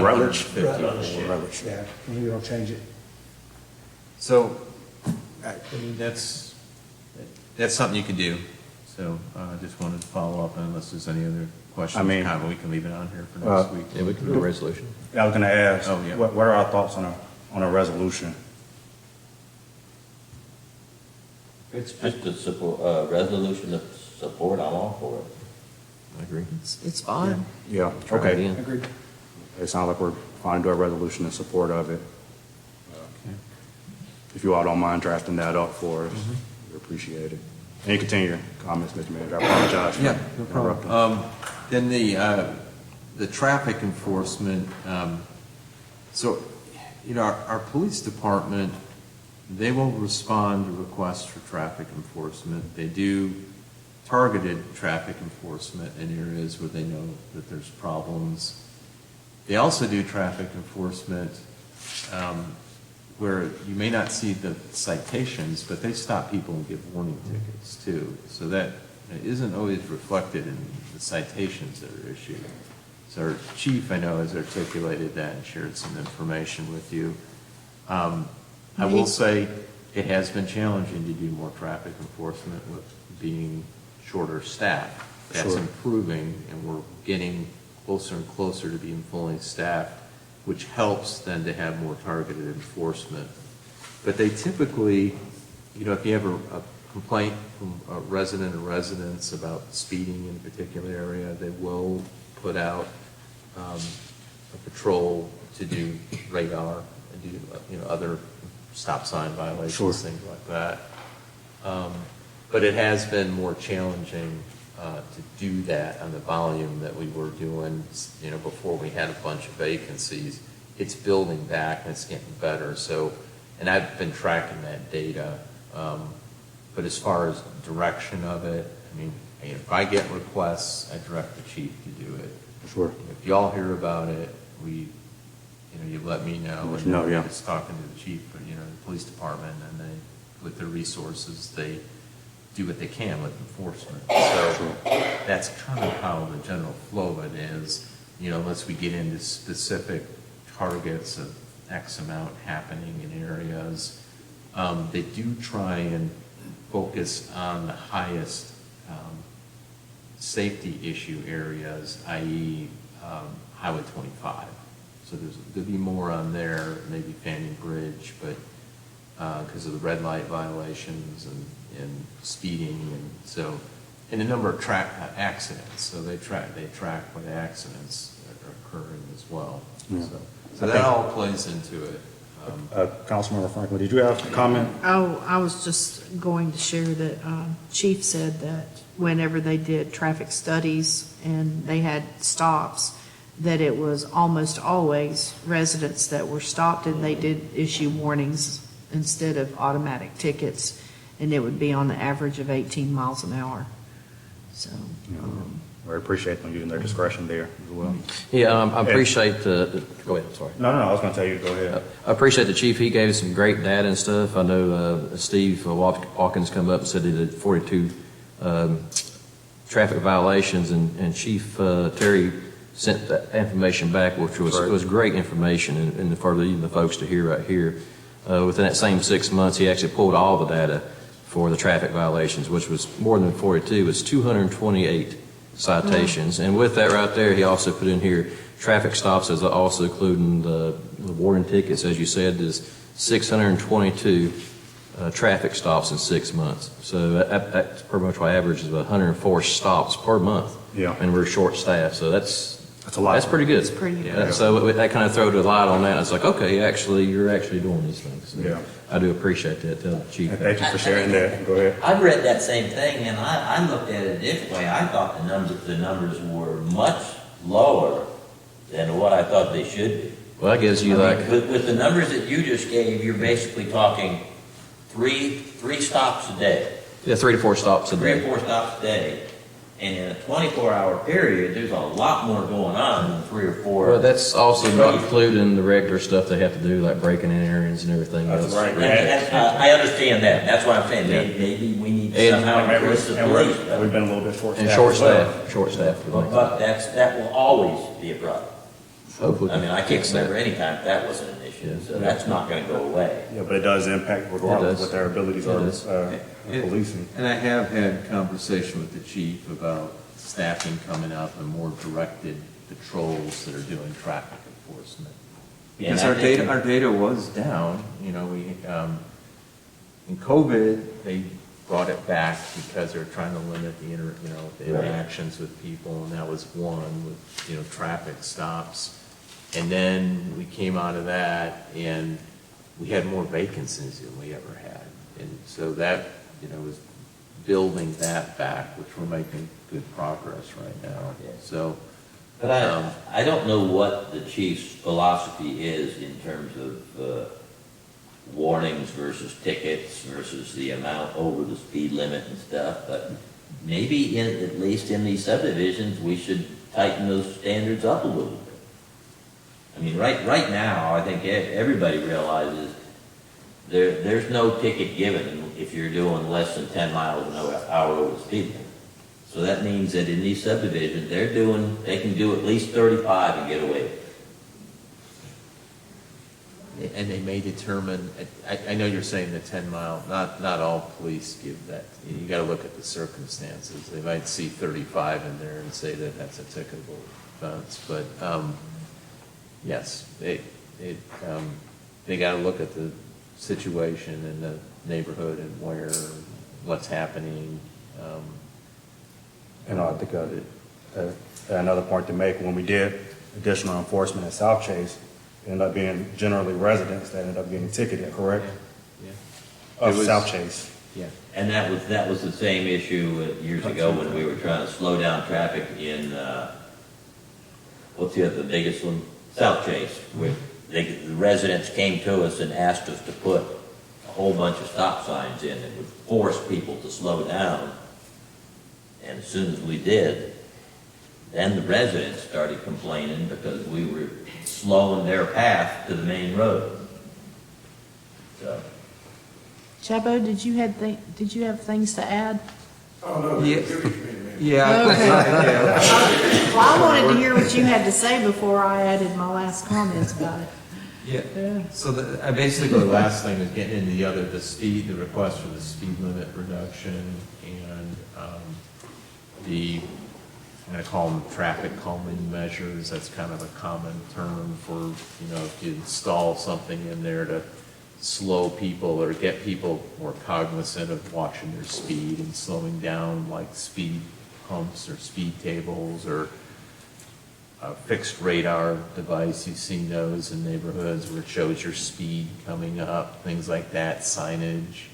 Rutledge? Rutledge. Rutledge. Yeah, maybe it'll change it. So, I mean, that's something you could do. So I just wanted to follow up unless there's any other questions. I mean, We can leave it on here for next week. Yeah, we can do a resolution. I was gonna ask, Oh, yeah. what are our thoughts on a resolution? It's just a support, resolution of support, I'm all for it. I agree. It's fine. Yeah, Try it okay. again. Agreed. It sounds like we're fine to do a resolution in support of it. Okay. If you all don't mind drafting that up for us, we appreciate it. Any continuing comments, Mr. Manager? I apologize for Yeah. interrupting. Then the traffic enforcement, so, you know, our police department, they will respond to requests for traffic enforcement. They do targeted traffic enforcement in areas where they know that there's problems. They also do traffic enforcement where you may not see the citations, but they stop people and give warning tickets too. So that isn't always reflected in the citations that are issued. So our chief, I know, has articulated that and shared some information with you. I will say it has been challenging to do more traffic enforcement with being shorter staff. That's Sure. improving, and we're getting closer and closer to being fully staffed, which helps then to have more targeted enforcement. But they typically, you know, if you have a complaint from a resident or residents about speeding in a particular area, they will put out a patrol to do radar and do, you know, other stop sign violations, Sure. things like that. But it has been more challenging to do that on the volume that we were doing, you know, before we had a bunch of vacancies. It's building back and it's getting better. So, and I've been tracking that data. But as far as direction of it, I mean, if I get requests, I direct the chief to do it. Sure. If y'all hear about it, you know, you let me know. Let you know, yeah. It's talking to the chief, but, you know, the police department, and they, with their resources, they do what they can with enforcement. So that's kind of how the general flow of it is, you know, unless we get into specific targets of X amount happening in areas. They do try and focus on the highest safety issue areas, i.e. Highway 25. So there'll be more on there, maybe Fanning Bridge, but because of the red light violations and speeding, and so, and a number of accidents. So they track what accidents are occurring as well. Yeah. So that all plays into it. Councilmember Franklin, did you have a comment? Oh, I was just going to share that Chief said that whenever they did traffic studies and they had stops, that it was almost always residents that were stopped, and they did issue warnings instead of automatic tickets, and it would be on the average of 18 miles an hour. So, We appreciate them using their discretion there as well. Yeah, I appreciate the, go ahead, sorry. No, I was going to tell you to go ahead. I appreciate the chief. He gave us some great data and stuff. I know Steve Watkins come up and said he did 42 traffic violations, and Chief Terry sent that information back, which was great information, and for the folks to hear right here. Within that same 6 months, he actually pulled all the data for the traffic violations, which was more than 42. It was 228 citations. And with that right there, he also put in here traffic stops, as also including the warning tickets, as you said, is 622 traffic stops in 6 months. So that's pretty much what averages about 104 stops per month. Yeah. And we're short staffed, so that's a lot. That's pretty good. It's pretty good. So that kind of threw the light on that. It's like, okay, you're actually doing these things. So Yeah. I do appreciate that. Tell the chief. Thank you for sharing that. Go ahead. I've read that same thing, and I looked at it a different way. I thought the numbers were much lower than what I thought they should be. Well, that gives you With the numbers that you just gave, you're basically talking three stops a day. Yeah, 3 to 4 stops a Three or day. 4 stops a day. And in a 24-hour period, there's a lot more going on than 3 or 4. Well, that's also not including the regular stuff they have to do, like breaking in areas and everything else. right. I understand that. That's what I'm saying. Maybe we need to somehow increase the police. We've been a little bit short-staffed. And short staff, short staff. But that will always be a problem. Hopefully. I mean, I can't remember any time that wasn't an issue, so that's not gonna go away. Yeah, but it does impact regardless does. what their abilities It are, does. policing. And I have had conversation with the chief about staffing coming up and more directed patrols that are doing traffic enforcement. Because And I think- our data was down, you know, in COVID, they brought it back because they're trying to limit the interactions with people, and that was one with, traffic stops. And then we came out of that, and we had more vacancies than we ever had. And so that, was building that back, which we're making good progress right now. So, But I don't know what the chief's philosophy is in terms of warnings versus tickets versus the amount over the speed limit and stuff, but maybe at least in these subdivisions, we should tighten those standards up a little bit. I mean, right now, I think everybody realizes there's no ticket given if you're doing less than 10 miles an hour over the speed limit. So that means that in these subdivisions, they can do at least 35 and get away with it. and they may determine, I know you're saying the 10-mile, not all police give that. You gotta look at the circumstances. They might see 35 in there and say that that's a ticketable offense, but, yes, they gotta look at the situation in the neighborhood and what's happening. And I think another point to make, when we did additional enforcement at South Chase, it ended up being generally residents that ended up getting ticketed, correct? Yeah. Of South Chase. Yeah. And that was the same issue years ago when we were trying to slow down traffic in, what's the biggest one? South Chase, where the residents came to us and asked us to put a whole bunch of stop signs in and would force people to slow down. And as soon as we did, then the residents started complaining because we were slowing their path to the main road. So, Chabot, did you have things to add? Oh, no, Yeah. it's good for me, man. Yeah. Well, I wanted to hear what you had to say before I added my last comments about it. Yeah, so basically the last thing is getting into the request for the speed limit reduction and I'm gonna call them traffic calming measures. That's kind of a common term for, if you install something in there to slow people or get people more cognizant of watching their speed and slowing down, like speed humps or speed tables or a fixed radar device. You've seen those in neighborhoods where it shows your speed coming up, things like that, signage.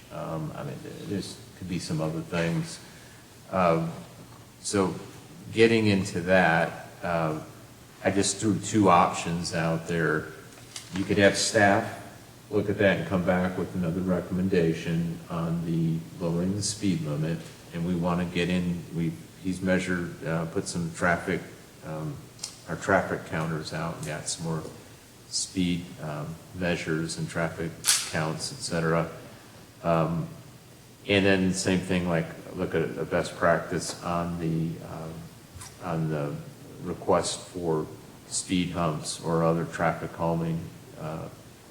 There's could be some other things. So getting into that, I just threw 2 options out there. You could have staff look at that and come back with another recommendation on the lowering the speed limit. And we want to get in, he's measured, put some traffic, our traffic counters out and got some more speed measures and traffic counts, et cetera. And then same thing, like look at a best practice on the request for speed humps or other traffic calming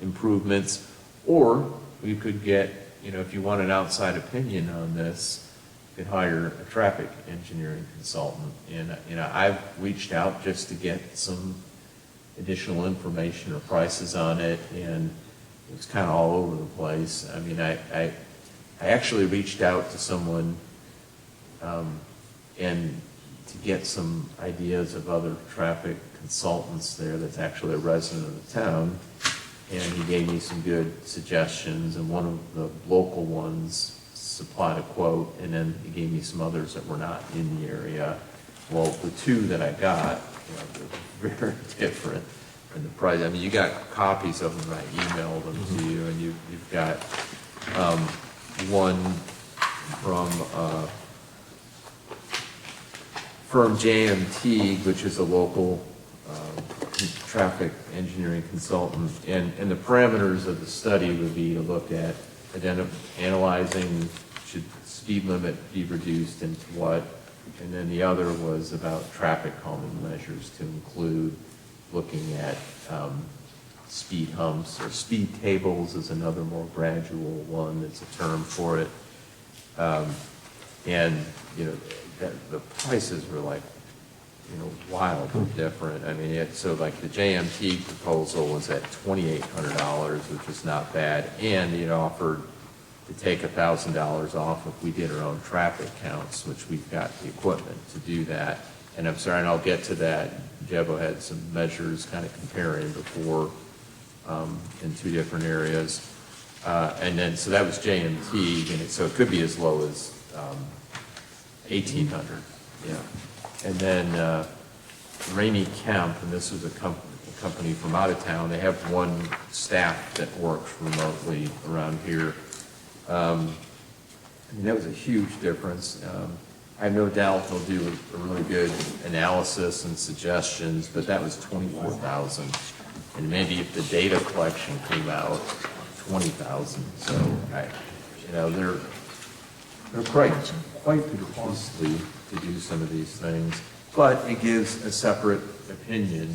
improvements. Or we could get, if you want an outside opinion on this, you could hire a traffic engineering consultant. And, I've reached out just to get some additional information or prices on it, and it's kind of all over the place. I mean, I actually reached out to someone and to get some ideas of other traffic consultants there that's actually a resident of the town, and he gave me some good suggestions, and one of the local ones supplied a quote, and then he gave me some others that were not in the area. Well, the 2 that I got, they're very different in the price. I mean, you got copies of them, I emailed them to you, and you've got One from firm JMT, which is a local traffic engineering consultant, and the parameters of the study would be to look at analyzing should speed limit be reduced and to what, and then the other was about traffic calming measures to include looking at speed humps, or speed tables is another more gradual one, that's a term for it. And, the prices were like, wildly different. I mean, so like the JMT proposal was at $2,800, which is not bad, and it offered to take $1,000 off if we did our own traffic counts, which we've got the equipment to do that. And I'm sorry, and I'll get to that. Jebo had some measures kind of comparing before in two different areas. And then, so that was JMT, and so it could be as low as 1,800, yeah. And then Rainey Kemp, and this was a company from out of town, they have one staff that works remotely around here. I mean, that was a huge difference. I have no doubt they'll do a really good analysis and suggestions, but that was 24,000. And maybe if the data collection came out, 20,000. So they're quite costly to do some of these things, but it gives a separate opinion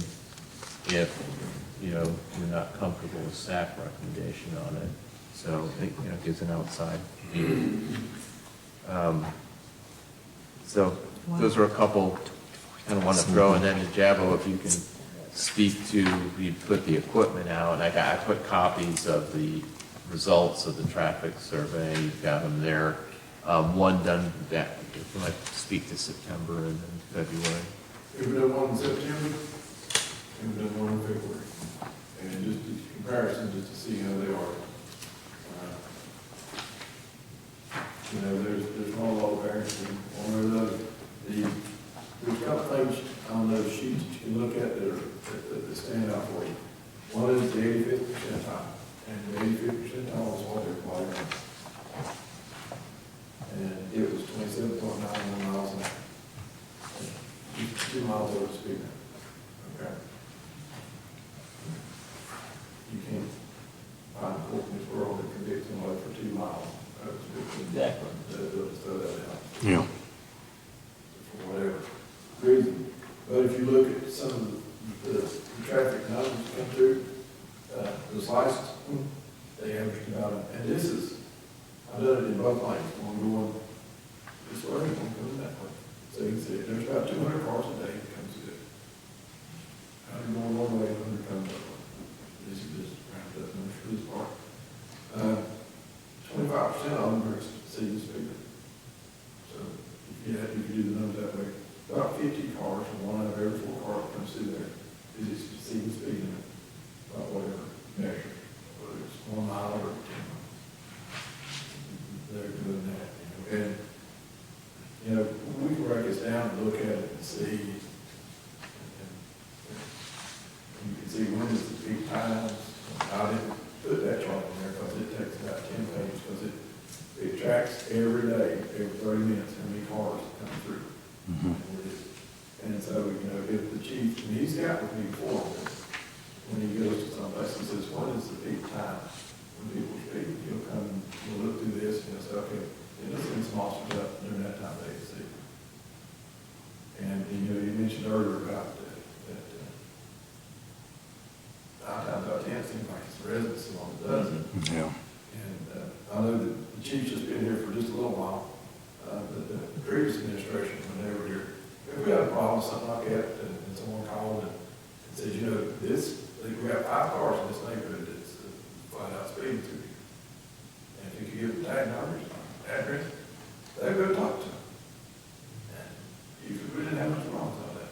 if you're not comfortable with staff recommendation on it. So it gives an outside view. So those are a couple kind of want to throw, and then Jabo, if you can speak to, you put the equipment out, and I put copies of the results of the traffic survey. You've got them there. One done that, if you might speak to September and then February. We've done one in September, and we've done one in February. And just a comparison, just to see how they are. There's not a lot of variance in one or the other. There's a couple things on those sheets that you can look at that stand out for you. One is the 85th percentile, and the 85th percentile is what they're requiring. And it was 27.91 miles an hour. 2 miles over the speed limit. Okay. You can't find a court in this world that convicts somebody for 2 miles. Exactly. Throw that out. Yeah. For whatever reason. But if you look at some of the traffic numbers that come through, those license, they average about, and this is, I've done it in both lanes, one going this way, one going that way. So you can see, there's about 200 cars a day that comes through it. I'm going one way, 100 comes that way. This is just round up numbers for this part. 25% of them are exceeding the speed limit. So if you do the numbers that way, about 50 cars, and one out of every 4 cars that comes through there is exceeding the speed limit, about whatever measure, whether it's 1 mile or 10 miles. They're doing that, and we can break this down and look at it and see. And you can see when is the peak times. I didn't put that chart in there because it takes about 10 pages, because it tracks every day, every 30 minutes, how many cars come through. Mm-hmm. And so, if the chief, and he's got with me before, when he goes to someplace, he says, what is the peak time when people speak? He'll come, he'll look through this, and he'll say, okay, let's send some officers up during that time of day to see. And, you mentioned earlier about that 9 times out of 10, it seems like it's residents who only does it. Yeah. And I know that the chief's just been here for just a little while, but the previous administration, when they were here, if we had a problem, something like that, and someone called and said, we got 5 cars in this neighborhood that's flat out speeding through here. And if you could give them tag numbers, address, they'd go talk to them. And usually we didn't have much wrong with all that.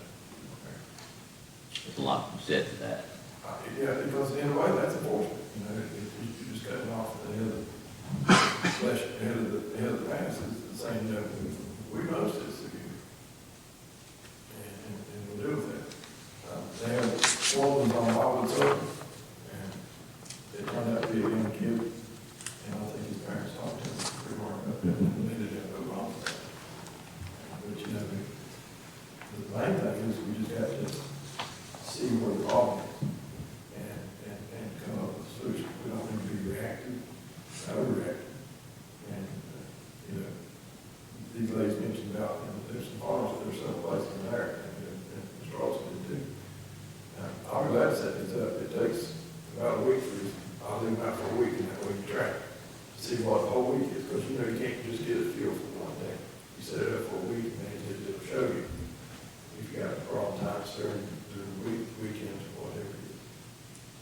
There's a lot to be said to that. Yeah, because in a way, that's enforcement. You just cut it off at the head of the pass, is saying, we noticed this of you. And we'll deal with that. They have 4 ones on Wildwood Circle, and it turned out to be a young kid, and I think his parents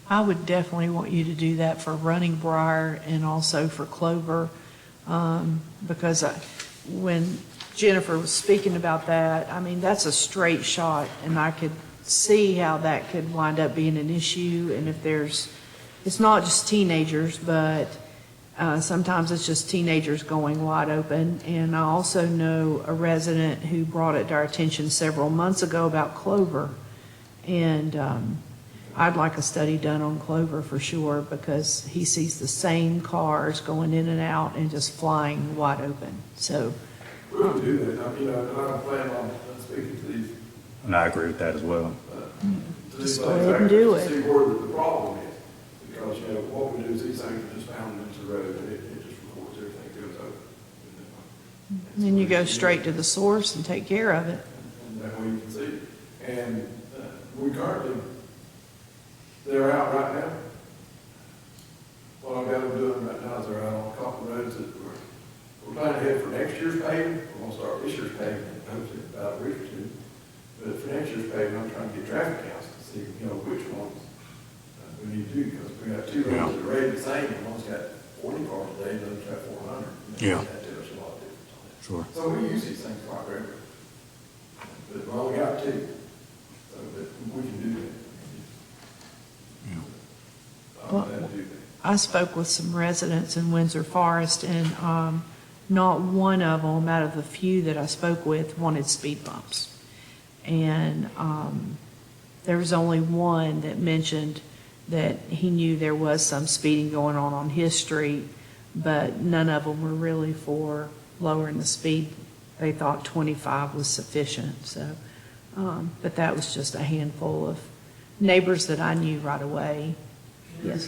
I would definitely want you to do that for Running Briar and also for Clover, because when Jennifer was speaking about that, I mean, that's a straight shot, and I could see how that could wind up being an issue, and if there's, it's not just teenagers, but sometimes it's just teenagers going wide open. And I also know a resident who brought it to our attention several months ago about Clover, and I'd like a study done on Clover for sure, because he sees the same cars going in and out and just flying wide open. So, We can do that, I mean, I plan on speaking to these. And I agree with that as well. to these Just go ahead and do it. See where the problem is, because, you know, what we do is these things are just found into the road, and it just records everything that goes over. and then you go straight to the source and take care of it. And that way you can see it. And we currently, they're out right now. What I've got them doing right now is they're out on a couple of roads that we're planning ahead for next year's paving. We're gonna start this year's paving, hopefully about a week or two. But for next year's paving, I'm trying to get traffic counts to see, you know, which ones we need to do, because we got two roads that are rated the same, and one's got 40 cars a day, and the other's got 400. Yeah. That tells you a lot of difference on that. Sure. So we use these things quite regularly. But we only got two, so that we can do that. Well, I'm glad to do that. I spoke with some residents in Windsor Forest, and not one of them, out of the few that I spoke with, wanted speed bumps. And there was only one that mentioned that he knew there was some speeding going on his street, but none of them were really for lowering the speed. They thought 25 was sufficient. So, but that was just a handful of neighbors that I knew right away. Yes.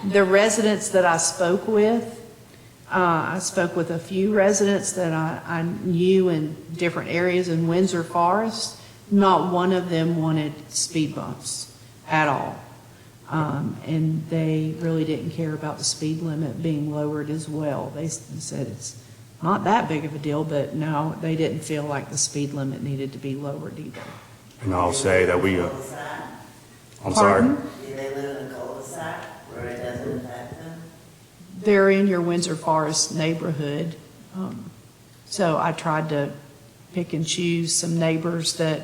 The residents that I spoke with, I spoke with a few residents that I knew in different areas in Windsor Forest. Not one of them wanted speed bumps at all. And they really didn't care about the speed limit being lowered as well. They said it's not that big of a deal, but no, they didn't feel like the speed limit needed to be lowered either. And I'll say that we, Cul-de-sac? I'm sorry. Pardon? Do they live in a cul-de-sac where it doesn't affect them? They're in your Windsor Forest neighborhood. So I tried to pick and choose some neighbors that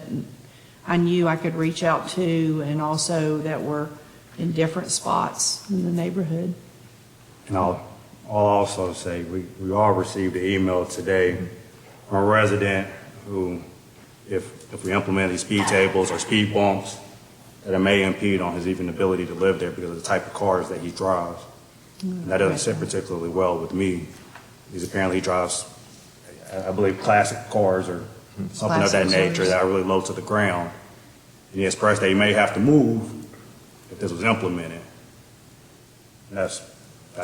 I knew I could reach out to, and also that were in different spots in the neighborhood. And I'll also say, we all received an email today from a resident who, if we implement these speed tables or speed bumps, that it may impede on his even ability to live there because of the type of cars that he drives. And that doesn't sit particularly well with me, because apparently he drives, I believe, classic cars or something of that Classic nature cars. that are really low to the ground. And he expressed that he may have to move if this was implemented. And that's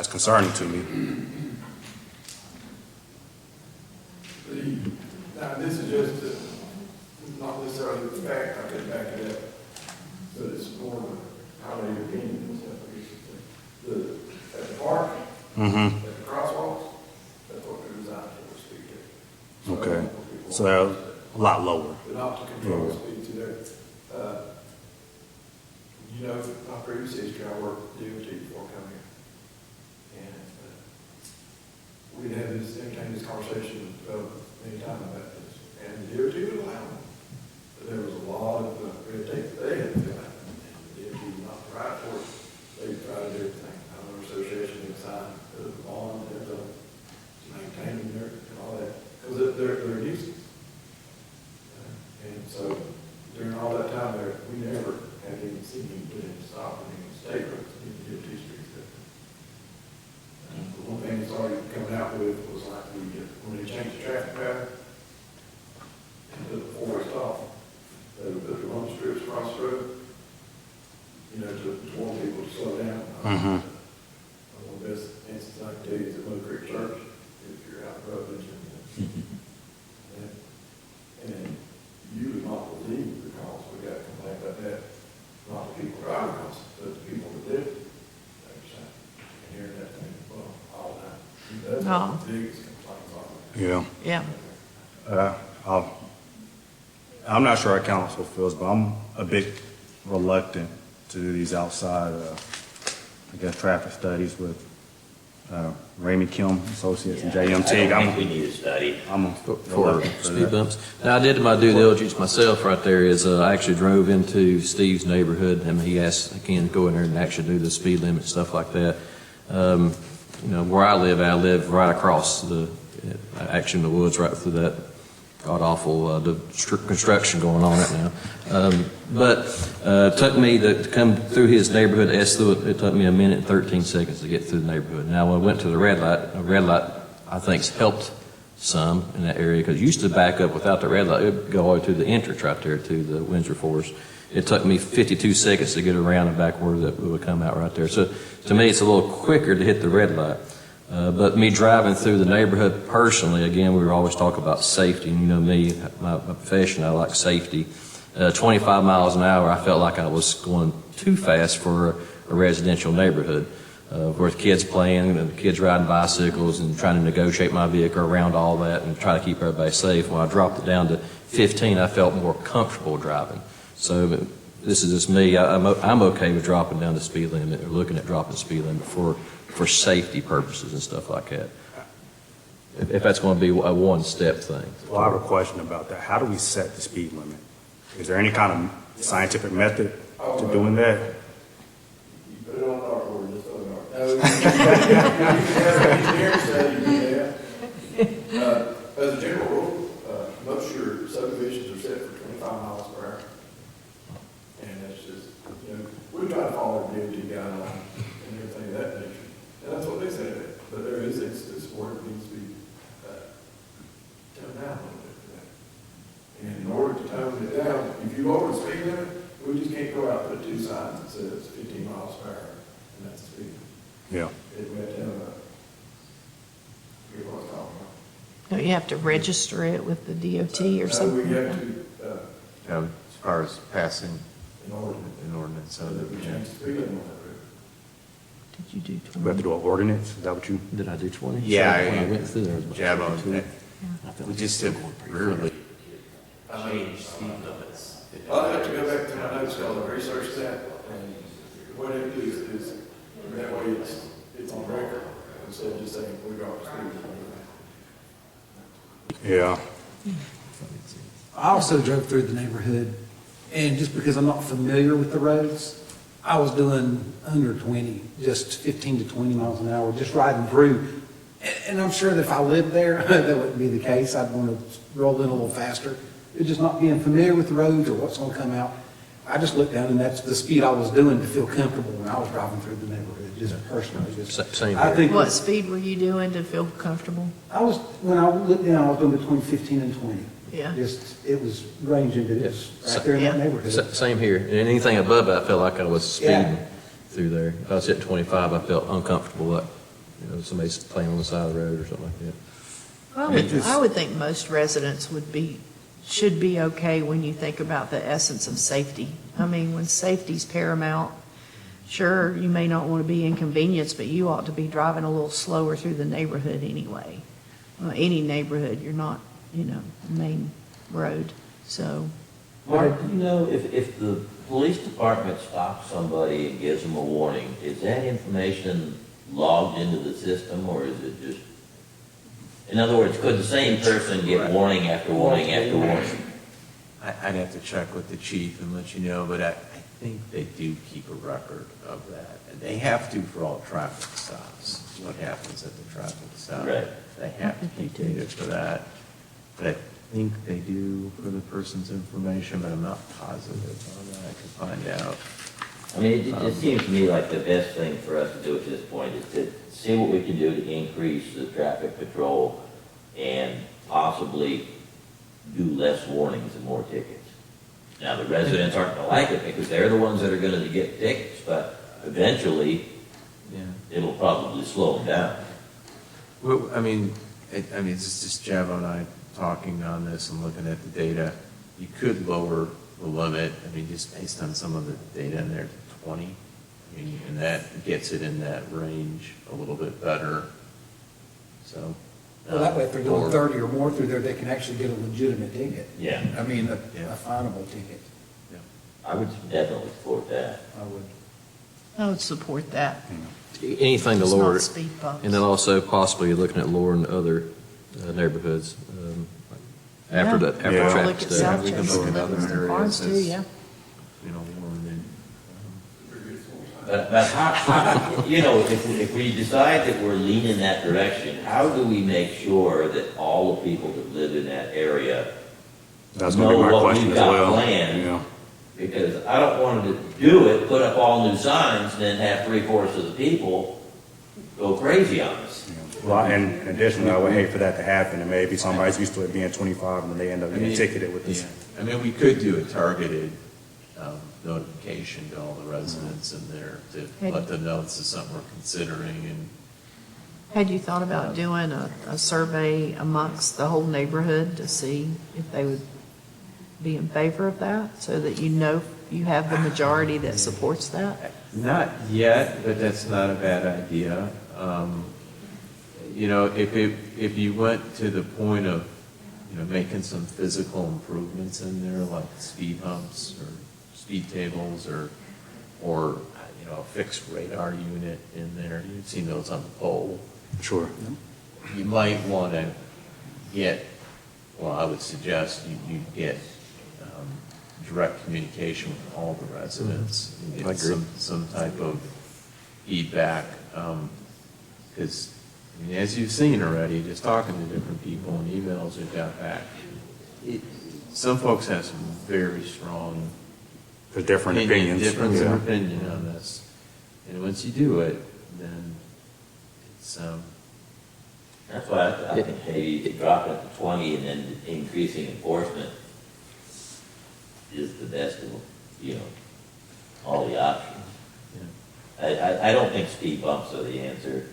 concerning to me. Now, this is just, not necessarily the fact, I could back it up, but it's more of a, how they opinion and stuff, I guess you'd say. At the park, at the crosswalks, that's what they're designed for, speed there. Okay. So they're a lot lower. But not to control the speed to there. You know, my previous history, I worked with DOT before coming here. And we'd had this, entertained this conversation many times about this. And the DOT would allow them. But there was a lot of red tape that they had to fill out. And the DOT was not right for it. They tried everything. Our association had signed the bond, to maintain them and all that. Because they're a nuisance. And so during all that time there, we never had any seen him put in stop in any state roads, even DOT streets. The one thing that's already coming out with was like when they changed the traffic pattern and put the four-way stop, they would put the run strips across the road, you know, to warn people to slow down. One of the best instances I can tell you is at Mill Creek Church, if you're out in the road, and you would not believe, because we got a complaint about that, not the people driving across, but the people that live there. And hearing that thing, well, all the time. That's Oh. the biggest complaint on it. Yeah. I'm not sure how council feels, but I'm a big reluctant to do these outside, I guess, traffic studies with Raymond Kim Associates and I don't JMT. think we need a study. I'm For reluctant for speed that. bumps. Now, I did my due diligence myself right there, is I actually drove into Steve's neighborhood, and he asked, I can go in there and actually do the speed limit, stuff like that. You know, where I live right across actually in the woods, right through that god-awful construction going on right now. But it took me to come through his neighborhood, it took me 1 minute and 13 seconds to get through the neighborhood. Now, when I went to the red light, I think, helped some in that area, because it used to back up without the red light. It would go all the way to the entrance right there to the Windsor Forest. It took me 52 seconds to get around and back where it would come out right there. So to me, it's a little quicker to hit the red light. But me driving through the neighborhood personally, again, we were always talking about safety. And you know me, my profession, I like safety. 25 miles an hour, I felt like I was going too fast for a residential neighborhood. With kids playing and kids riding bicycles and trying to negotiate my vehicle around all that and try to keep everybody safe. When I dropped it down to 15, I felt more comfortable driving. So this is just me. I'm okay with dropping down the speed limit or looking at dropping the speed limit for safety purposes and stuff like that. If that's going to be a one-step thing. Well, I have a question about that. How do we set the speed limit? Is there any kind of scientific method to doing that? You put it on dartboard, just on dartboard. No, you have an engineering study, you do that. As a general rule, most of your subdivisions are set for 25 miles per hour. And that's just, you know, we try to follow the DOT guidelines and everything of that nature. And that's what they say, but there is instances where it needs to be toned down a little bit for that. And in order to tone it down, if you lower the speed limit, we just can't go out and put 2 signs that says 15 miles per hour, and that's the speed limit. Yeah. We have to have a, forget what it's called. Don't you have to register it with the DOT or No, something? we have to, As far as passing in ordinance, an ordinance, so so that we change the speed limit on that road. Did you do We have to 20? do an ordinance? Is that what you? Did I do 20? Yeah, When I went through there, it was Jab about on 22. that. I felt We like just it was have going pretty rarely fast. changed speed limits. I'll have to go back to my notes, I'll research that, and what it is that way it's on record, instead of just saying, we got the speed limit. Yeah. I also drove through the neighborhood, and just because I'm not familiar with the roads, I was doing under 20, just 15 to 20 miles an hour, just riding through. And I'm sure that if I lived there, that wouldn't be the case. I'd want to roll in a little faster. It's just not being familiar with the roads or what's going to come out. I just looked down, and that's the speed I was doing to feel comfortable when I was driving through the neighborhood, just personally. Same I here. think What speed were you doing to feel comfortable? when I looked down, I was doing between 15 and 20. Yeah. Just, it was ranging, but it was right there in that Yeah. neighborhood. Same here. And anything above that, I felt like I was speeding Yeah. through there. If I was hitting 25, I felt uncomfortable, like, you know, somebody's playing on the side of the road or something like that. I would think most residents should be okay when you think about the essence of safety. I mean, when safety's paramount, sure, you may not want to be inconvenienced, but you ought to be driving a little slower through the neighborhood anyway. Any neighborhood, you're not, main road, so. Mark, do you know if the police department stops somebody and gives them a warning, is that information logged into the system, or is it just, in other words, could the same person get warning after warning after warning? I'd have to check with the chief and let you know, but I think they do keep a record of that. And they have to for all traffic stops, what happens at the traffic stop. Right. They have to keep data for that. But I think they do for the person's information, but I'm not positive on that. I can find out. I mean, it seems to me like the best thing for us to do at this point is to see what we can do to increase the traffic patrol and possibly do less warnings and more tickets. Now, the residents aren't going to like it because they're the ones that are going to get tickets, but eventually, it'll probably slow them down. Well, I mean, it's just Javo and I talking on this and looking at the data. You could lower the limit, just based on some of the data in there, to 20. And that gets it in that range a little bit better. So. Well, that way, if they're doing or- 30 or more through there, they can actually get a legitimate ticket. Yeah. I mean, a Yeah. finable ticket. I would definitely support that. I would support that. Anything to Just lower not it. speed bumps. And then also possibly looking at lowering other neighborhoods after Yeah. after Yeah. traffic Look at study. South We can Chester, look at other Livingston areas Farms too, as- yeah. You know, warm and, But how, you know, if we decide that we're leaning that direction, how do we make sure that all the people that live in that area That's gonna be know my what question we've as got well. planned? Yeah. Because I don't want them to do it, put up all new signs, and then have 3/4 of the people go crazy on us. Well, and additionally, I would hate for that to happen, and maybe somebody's used to it being 25, and then they end up getting ticketed with this. yeah. I mean, we could do a targeted notification to all the residents in there to let them know this is something we're considering, and Had you thought about doing a survey amongst the whole neighborhood to see if they would be in favor of that, so that you know you have the majority that supports that? not yet, but that's not a bad idea. You know, if you went to the point of, you know, making some physical improvements in there, like speed humps or speed tables or, you know, a fixed radar unit in there, you've seen those on the pole. Sure. You might want to get, well, I would suggest you get direct communication with all the residents and I get agree. some type of feedback. Because, I mean, as you've seen already, just talking to different people and emails we've got back, some folks have some very strong There's different opinions. difference in Yeah. opinion on this. And once you do it, then it's, That's why I think maybe dropping it to 20 and then increasing enforcement is the best of, you know, all the options. I don't think speed bumps are the answer.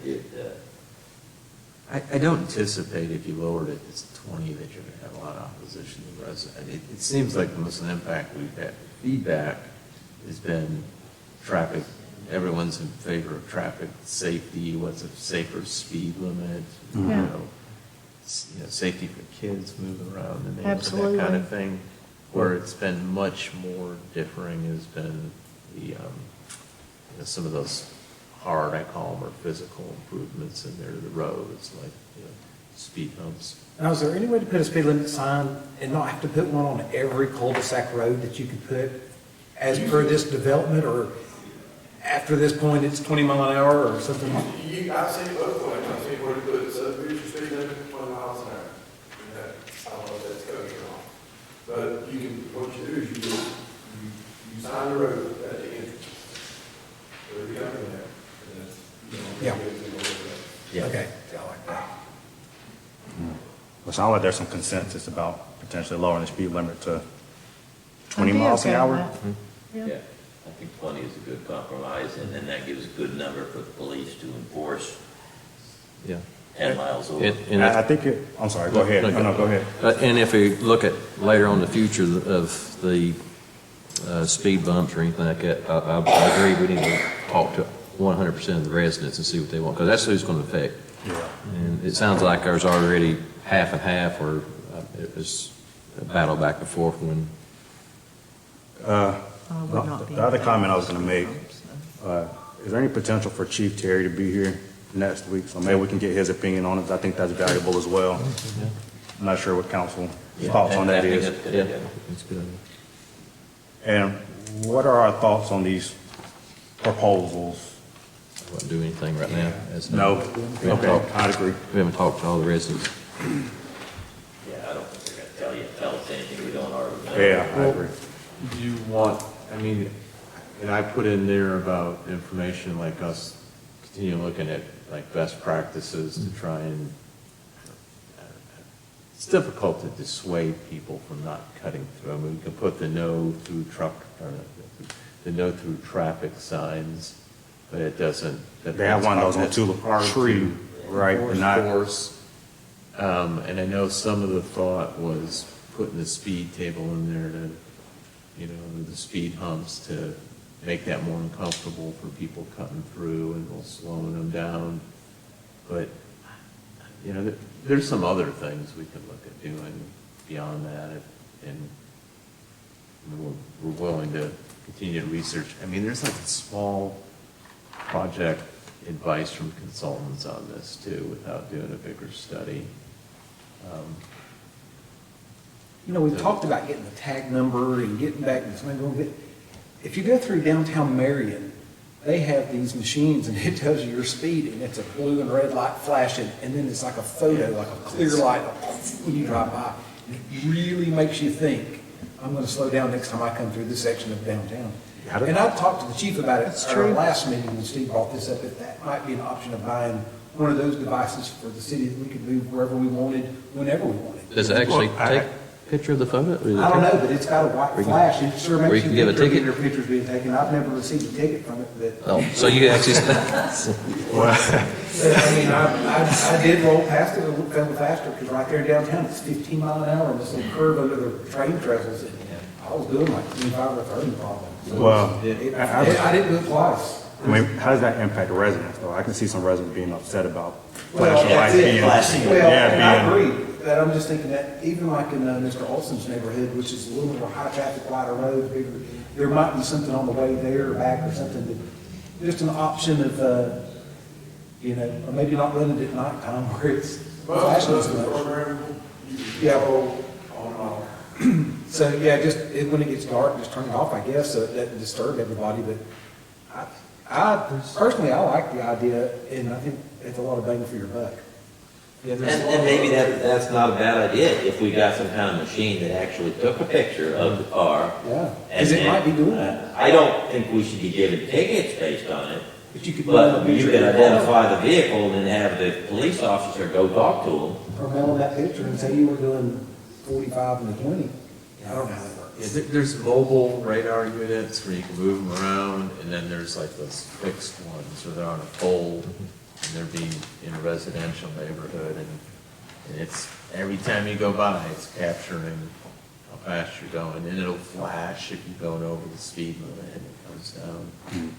I don't anticipate if you lowered it to 20 that you're going to have a lot of opposition to the resident. It seems like the most impact we've had, feedback has been traffic. Everyone's in favor of traffic safety, what's a safer speed limit, you Yeah. know, safety for kids moving around the neighborhood, that kind Absolutely. of thing. Where it's been much more differing has been the, you know, some of those hard, I call them, or physical improvements in there to the roads, like, you know, speed humps. Now, is there any way to put a speed limit sign and not have to put one on every cul-de-sac road that you can put as per this development, or after this point, it's 20 mile an hour or something? I've seen both ways. I've seen where to put it, so here's your speed limit, 20 miles an hour. And that, I don't know if that's code or not. But you can, what you do is you sign the road at the entrance. Where you come in there. And that's, you know, Yeah. you go to the road. Yeah. Okay, I like that. It sounds like there's some consensus about potentially lowering the speed limit to 20 I'd be miles an okay with hour. that. Yeah. Yeah, I think 20 is a good compromise, and then that gives a good number for the police to enforce Yeah. 10 miles over. And I think I'm sorry, go ahead. No, go ahead. And if we look at later on the future of the speed bumps or anything like that, I agree, we need to talk to 100% of the residents and see what they want, because that's who it's going to affect. Yeah. And it sounds like there's already half and half, or it was a battle back and forth when, Would not be The other in comment I was favor going to make, so. is there any potential for Chief Terry to be here next week? So maybe we can get his opinion on it, 'cause I think that's valuable as well. I'm not sure what council thoughts on that I think is. that's a good yeah, idea. it's good. And what are our thoughts on these proposals? I wouldn't do anything right now. No? We haven't Okay, talked- I'd agree. We haven't talked to all the residents. Yeah, I don't think they're gonna tell us anything we don't already know. Yeah, I agree. Do you want, I mean, and I put in there about information like us continue looking at like best practices to try and, it's difficult to dissuade people from not cutting through. I mean, we can put the no through truck, or the no through traffic signs, but it doesn't. They have one of those on that's Tulip hard Tree, to right, but not- enforce. And I know some of the thought was putting the speed table in there to, you know, the speed humps to make that more uncomfortable for people cutting through and slowing them down. But, you know, there's some other things we could look at doing beyond that. And I mean, we're willing to continue to research. I mean, there's like a small project advice from consultants on this too, without doing a bigger study. You know, we've talked about getting the tag number and getting back to something going, but if you go through downtown Marion, they have these machines and it tells you your speed and it's a blue and red light flashing and then it's like a photo, like a clear light when you drive by. And it really makes you think, I'm gonna slow down next time I come through this section of downtown. And I talked to the chief about it at our last meeting when Steve brought this up, if that might be an option of buying one of those devices for the city that we could move wherever we wanted, whenever we wanted. Does it actually take a picture of the photo? I don't know, but it's got a white flash, it sure where makes you you can give a think ticket? your picture's being taken. I've never received a ticket from it, but. Oh, so you actually, I mean, I did roll past it a little faster, because right there in downtown, it's 15 mile an hour on this little curve under the train trestles, and I was doing like 25 or 30 probably. So Well, I didn't do it twice. I mean, how does that impact the residents, though? I can see some residents being upset about Well, flashing lights being, Well, and I being, agree, but I'm just thinking that even like in Mr. Olson's neighborhood, which is a little more high traffic, wider road, bigger, there might be something on the way there or back or something that, just an option of, you know, or maybe not running it at nighttime where it's flashing so much. Yeah. On and off. So, yeah, just, when it gets dark, just turn it off, I guess, so it doesn't disturb everybody, but personally, I like the idea, and I think it's a lot of bang for your buck. And maybe that's not a bad idea, if we got some kind of machine that actually took a picture of the car. Yeah, And because it might be doing then, that. I don't think we should be given tickets based on it, But you could. but you can identify the vehicle and then have the police officer go talk to them. Or mail that picture and say you were doing 45 and a 20. I don't know how that works. Yeah, there's mobile radar units where you can move them around, and then there's like those fixed ones where they're on a pole, and they're being in a residential neighborhood, and it's, every time you go by, it's capturing how fast you're going, and it'll flash if you're going over the speed limit, and it comes down.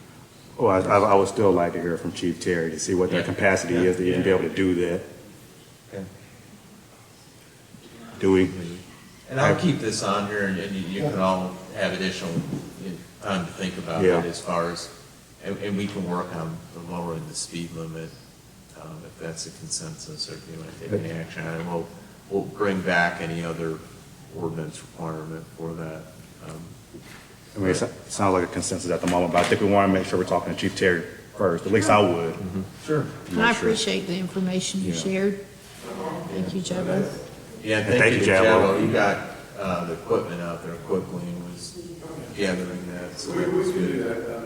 well, I would still like to hear from Chief Terry to see what their Yeah. capacity is to even be able to do that. Okay. Do we? And I'll keep this on here, and you can all have additional time to think about Yeah. it as far as, and we can work on the lowering the speed limit, if that's a consensus, or if you want to take any action on it. We'll bring back any other ordinance requirement for that. I mean, it sounds like a consensus at the moment, but I think we want to make sure we're talking to Chief Terry first, at least I would. Sure. And I appreciate the information you shared. Thank you, Joe. Yeah, thank thank you, you, Jabo. Jabo. You got the equipment out there quickly and was gathering that, so that was We can do good. that,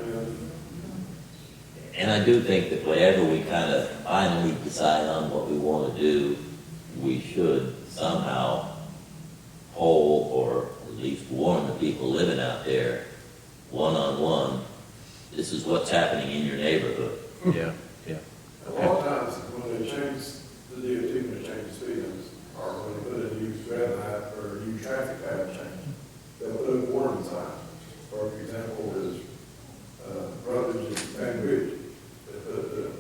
And I do think that whenever we kind of finally decide on what we want to do, we should somehow poll or at least warn the people living out there, one-on-one, this is what's happening in your neighborhood. Yeah, yeah. A lot of times, when they change the DOT, when they change the speed limits, or when they put a new red light or a new traffic pattern change, they'll put a warning sign. For example, is, Rutledge and Van Ridge, they put the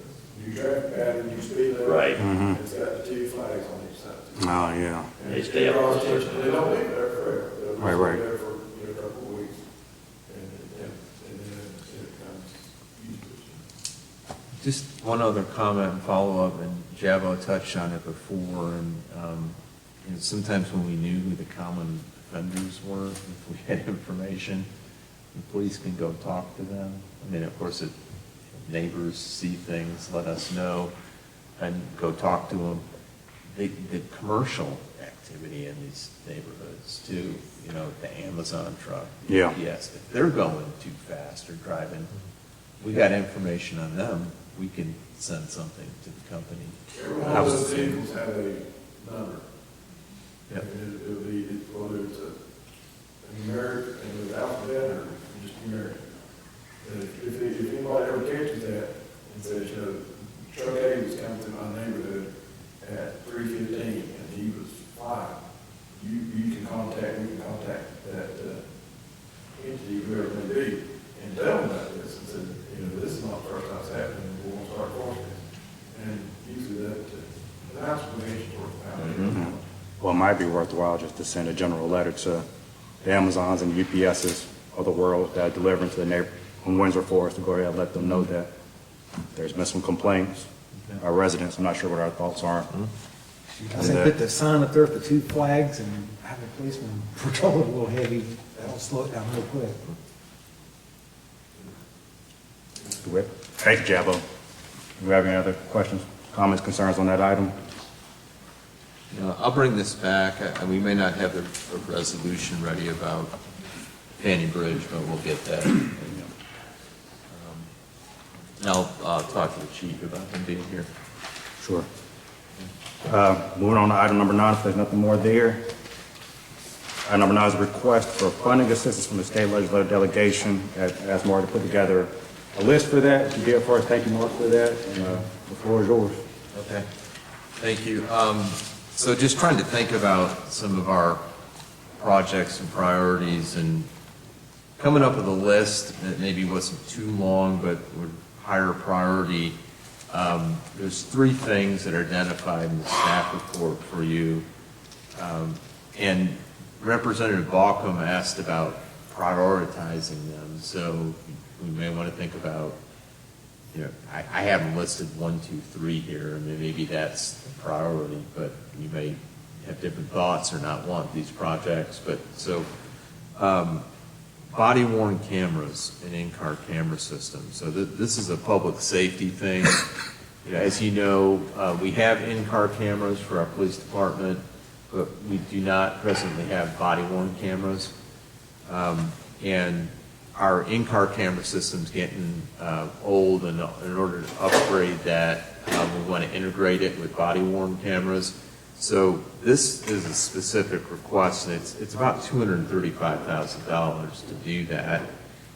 new traffic pattern, new speed limit. Right. Mhm. It's got the two flags on each side. Oh, yeah. And They stay up. They don't leave there forever. They'll Right, right. stay there for, a couple of weeks. And then it becomes useless. Just one other comment and follow-up, and Jabo touched on it before, and, sometimes when we knew who the common offenders were, if we had information, the police can go talk to them. I mean, of course, if neighbors see things, let us know, and go talk to them. The commercial activity in these neighborhoods too, the Amazon truck. Yeah. Yes, if they're going too fast or driving, we got information on them, we can send something to the company. Every one of those vehicles have a number. Yep. And it'll be, whether it's a numeric and with alphabet or just numeric. And if anybody ever catches that and says, truck A was coming through my neighborhood at 3:15 and he was 5, we can contact that entity, whoever it may be, and tell them about this and say, this is not the first time it's happening, we want to start enforcing this. And usually the house will be towards the Well, it might be worthwhile just to send a general letter to the Amazons and UPSs of the world that I deliver into the neighbor on Windsor Forest, to go ahead and let them know that there's been some complaints. Our residents, I'm not sure what our thoughts are. I say put the sign up there for 2 flags and have a policeman patrol it a little heavy. That'll slow it down real quick. Thank you, Jabbo. Do we have any other questions, comments, concerns on that item? I'll bring this back. We may not have the resolution ready about Fanning Bridge, but we'll get that. And I'll talk to the chief about him being here. Sure. Moving on to item number 9, if there's nothing more there. Item number 9 is a request for funding assistance from the state legislative delegation. Ask Mark to put together a list for that. If you did for us, thank you, Mark, for that. And the floor is yours. Okay. Thank you. So just trying to think about some of our projects and priorities and coming up with a list that maybe wasn't too long, but would higher priority. There's 3 things that are identified in the staff report for you. And Representative Balcom asked about prioritizing them. So we may want to think about, I have them listed 1, 2, 3 here, and maybe that's the priority, but you may have different thoughts or not want these projects. But so, body-worn cameras and in-car camera systems. So this is a public safety thing. As you know, we have in-car cameras for our police department, but we do not presently have body-worn cameras. And our in-car camera system's getting old, and in order to upgrade that, we want to integrate it with body-worn cameras. So this is a specific request, and it's about $235,000 to do that.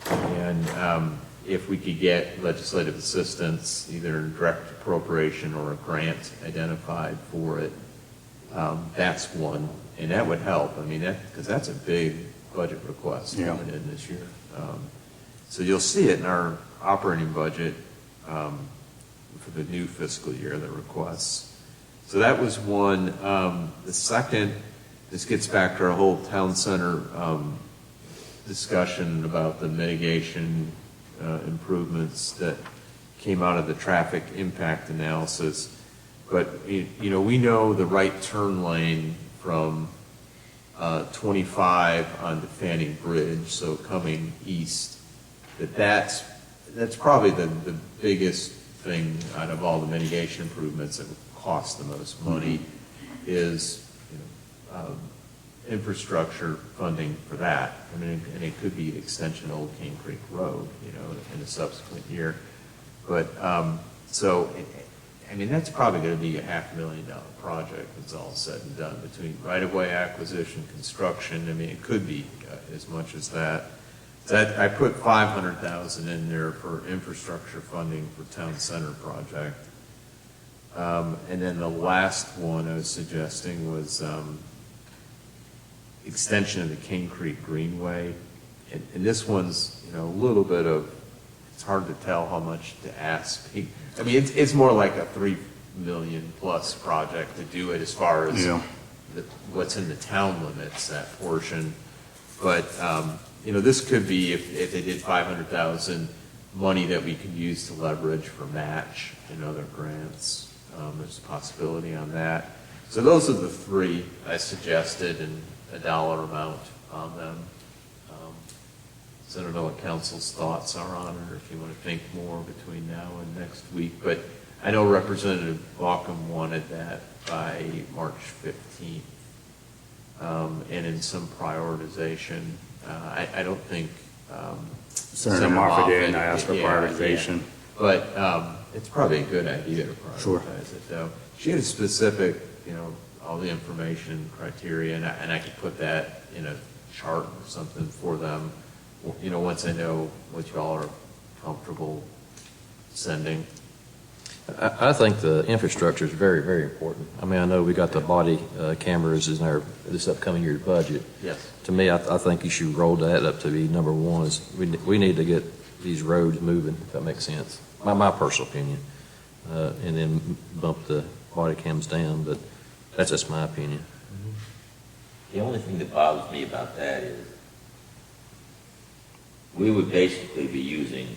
And if we could get legislative assistance, either in direct appropriation or a grant identified for it, that's one, and that would help. I mean, because that's a big budget request coming in this year. So you'll see it in our operating budget for the new fiscal year, the requests. So that was one. The second, this gets back to our whole town center discussion about the mitigation improvements that came out of the traffic impact analysis. But, we know the right turn lane from 25 onto Fanning Bridge, so coming east, that's probably the biggest thing out of all the mitigation improvements that would cost the most money is infrastructure funding for that. I mean, and it could be the extension of Old Cane Creek Road, in a subsequent year. But that's probably going to be a $500,000 project. It's all said and done between right-of-way acquisition, construction. I mean, it could be as much as that. I put $500,000 in there for infrastructure funding for town center project. And then the last one I was suggesting was extension of the Cane Creek Greenway. And this one's, a little bit of, it's hard to tell how much to ask. I mean, it's more like a $3 million plus project to do it as far as what's in the town limits, that portion. But, this could be, if they did $500,000, money that we could use to leverage for match and other grants. There's a possibility on that. So those are the 3 I suggested, and a dollar amount on them. So I don't know what council's thoughts are on it, or if you want to think more between now and next week. But I know Representative Balcom wanted that by March 15th. And in some prioritization, I don't think Senator Moffitt did, and I asked for prioritization. But it's probably a good idea to prioritize it, though. She had a specific, all the information, criteria, and I could put that in a chart or something for them, once I know what y'all are comfortable sending. I think the infrastructure is very, very important. I mean, I know we got the body cameras in this upcoming year's budget. Yes. To me, I think you should roll that up to be number 1. Is we need to get these roads moving, if that makes sense. My personal opinion. And then bump the body cams down, but that's just my opinion. The only thing that bothers me about that is we would basically be using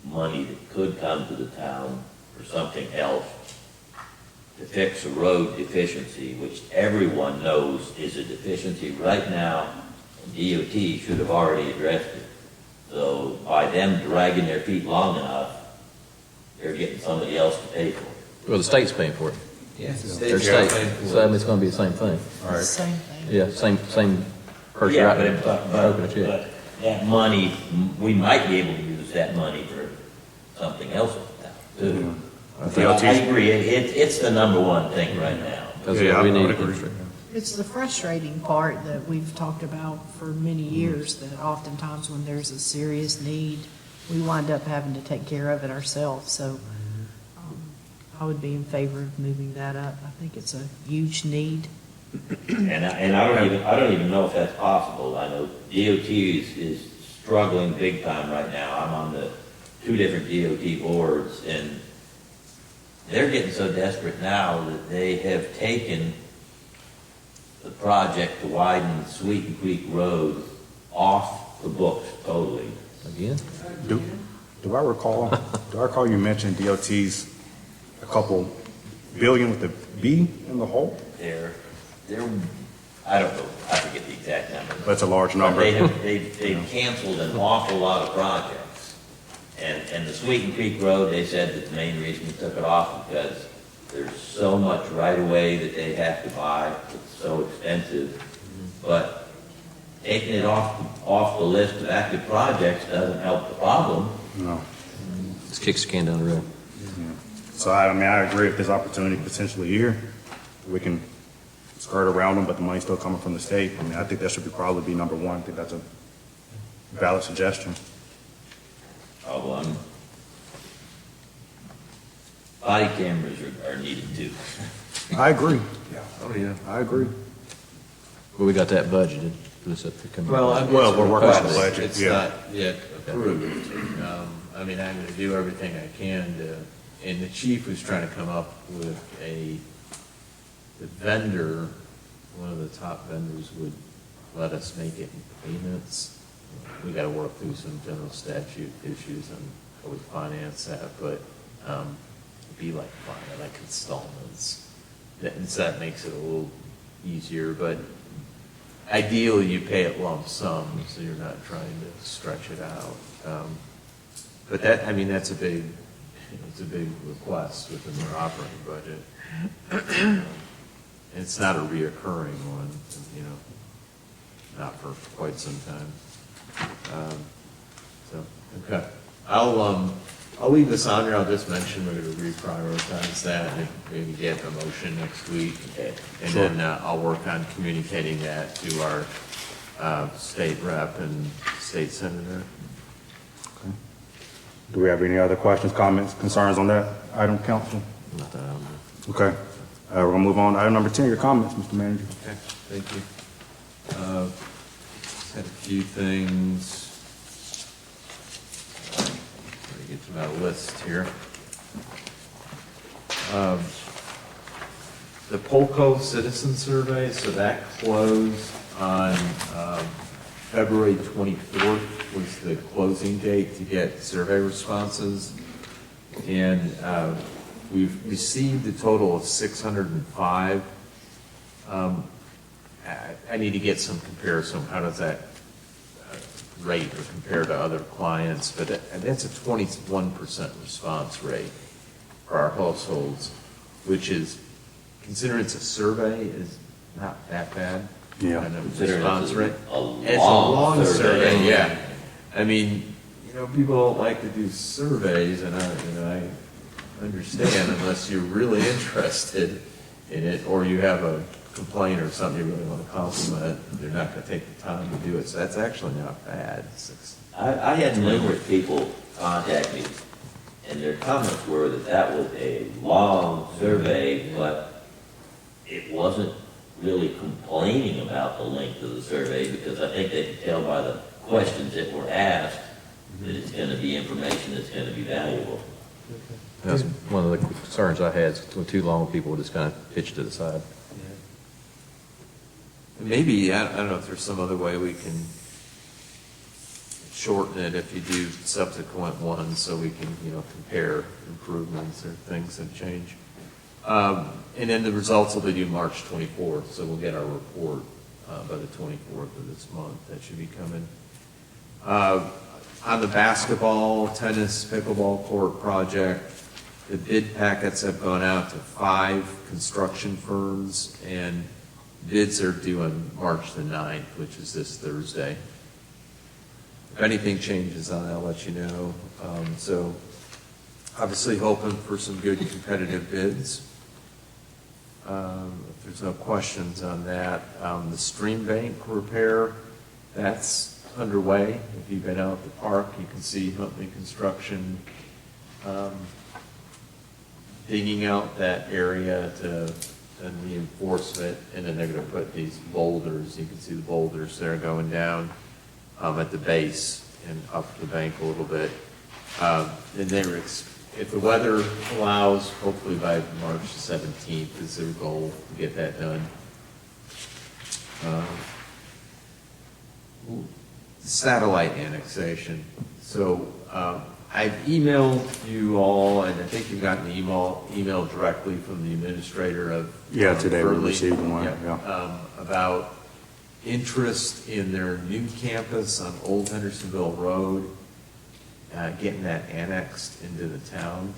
money that could come to the town for something else to fix a road deficiency, which everyone knows is a deficiency right now, and DOT should have already addressed it. So by them dragging their feet long enough, they're getting somebody else to pay for it. Well, the state's paying for it. Yes. Their state, so I mean, it's gonna be the same thing. Same thing. Yeah, same person Yeah, writing it, open a check. but that money, we might be able to use that money for something else with that, too. DOT's I agree, it's the number one thing right now. Because Yeah, we I need, would agree. It's the frustrating part that we've talked about for many years, that oftentimes when there's a serious need, we wind up having to take care of it ourselves. So I would be in favor of moving that up. I think it's a huge need. And I don't even know if that's possible. I know DOT is struggling big time right now. I'm on the 2 different DOT boards, and they're getting so desperate now that they have taken the project to widen Sweeten Creek Road off the books totally. again, Do I recall you mentioned DOT's a couple billion with the B in the hole? They're, I don't know, I forget the exact number. That's a large But number. they've canceled an awful lot of projects. And the Sweeten Creek Road, they said that the main reason we took it off because there's so much right of way that they have to buy. It's so expensive. But taking it off the list of active projects doesn't help the problem. No. just kicks the can down the road. So I mean, I agree if there's opportunity potentially here, we can skirt around them, but the money's still coming from the state. I mean, I think that should probably be number one. I think that's a valid suggestion. Oh, body cameras are needed too. I agree. Oh, yeah. I agree. Well, we got that budgeted. This up to come. Well, we're working on the budget, It's yeah. not yet approved. I mean, I'm gonna do everything I can to, and the chief was trying to come up with the vendor, one of the top vendors would let us make it in payments. We gotta work through some general statute issues on how we finance that, but, it'd be like installments. So that makes it a little easier, but ideally, you pay it lump sum, so you're not trying to stretch it out. But that, I mean, it's a big request within their operating budget. It's not a reoccurring one, not for quite some time. So, okay. I'll leave this on here. I'll just mention we're going to reprioritize that and maybe get a motion next week. And then I'll work on communicating that to our state rep and state senator. Okay. Do we have any other questions, comments, concerns on that item, council? Not that I don't know. Okay. We're going to move on to item number 10, your comments, Mr. Manager. Okay, thank you. Had a few things. Let me get to my list here. The Polko Citizen Survey, so that closed on February 24th was the closing date to get survey responses. And we've received a total of 605. I need to get some comparison. How does that rate or compare to other clients? But that's a 21% response rate for our households, which is, considering it's a survey, is not that bad. Yeah. And a Considering response rate. it's a It's a long survey. survey, yeah. I mean, people don't like to do surveys, and I understand unless you're really interested in it, or you have a complaint or something you really want to compliment, you're not going to take the time to do it. So that's actually not bad. I had numerous people contact me, and their comments were that was a long survey, but it wasn't really complaining about the length of the survey, because I think they could tell by the questions that were asked that it's going to be information that's going to be valuable. That's one of the concerns I had, is too long, people just kind of pitch to the side. Maybe, I don't know if there's some other way we can shorten it if you do subsequent ones, so we can, compare improvements or things that change. And then the results will be due March 24th, so we'll get our report by the 24th of this month. That should be coming. On the basketball, tennis, pickleball court project, the bid packets have gone out to 5 construction firms, and bids are due on March the 9th, which is this Thursday. If anything changes on that, I'll let you know. So obviously hoping for some good competitive bids. If there's no questions on that, the stream bank repair, that's underway. If you've been out at the park, you can see Huntley Construction digging out that area to reinforce it, and then they're going to put these boulders. You can see the boulders there going down at the base and up the bank a little bit. And they were, if the weather allows, hopefully by March 17th is their goal to get that done. Satellite annexation. So I've emailed you all, and I think you've gotten an email directly from the administrator of today we Burley, received one. Yeah. about interest in their new campus on Old Hendersonville Road, getting that annexed into the town.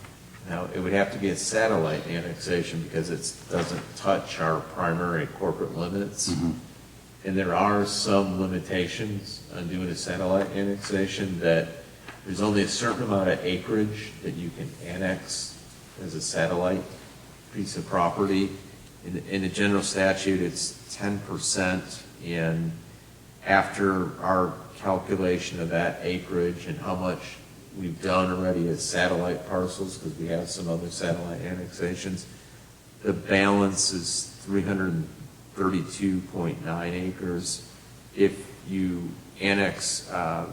Now, it would have to be a satellite annexation because it doesn't touch our primary corporate limits. Mm-hmm. And there are some limitations on doing a satellite annexation, that there's only a certain amount of acreage that you can annex as a satellite piece of property. In the general statute, it's 10%, and after our calculation of that acreage and how much we've done already as satellite parcels, because we have some other satellite annexations, the balance is 332.9 acres. If you annex the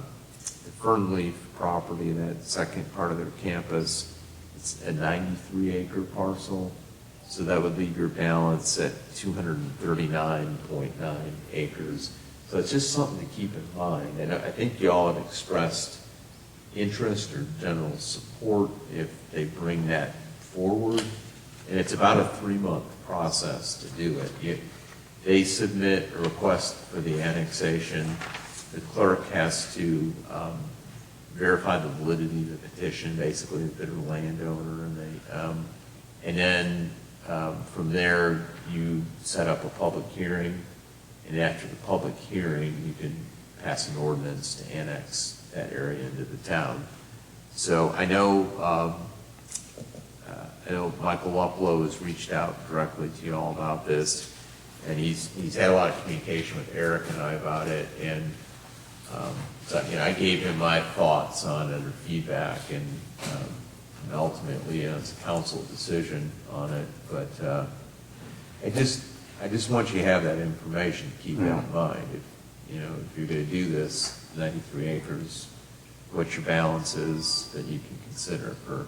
Fernleaf property, that second part of their campus, it's a 93-acre parcel. So that would leave your balance at 239.9 acres. So it's just something to keep in mind. And I think you all have expressed interest or general support if they bring that forward. And it's about a 3-month process to do it. They submit a request for the annexation. The clerk has to verify the validity of the petition, basically the bidder landowner, and then from there you set up a public hearing, and after the public hearing you can pass an ordinance to annex that area into the town. So I know Michael Luplow has reached out directly to you all about this, and he's had a lot of communication with Eric and I about it, and so, I gave him my thoughts on it or feedback, and ultimately it's a council decision on it. But I just want you to have that information, keep that in mind. If you're going to do this, 93 acres, what your balance is that you can consider for.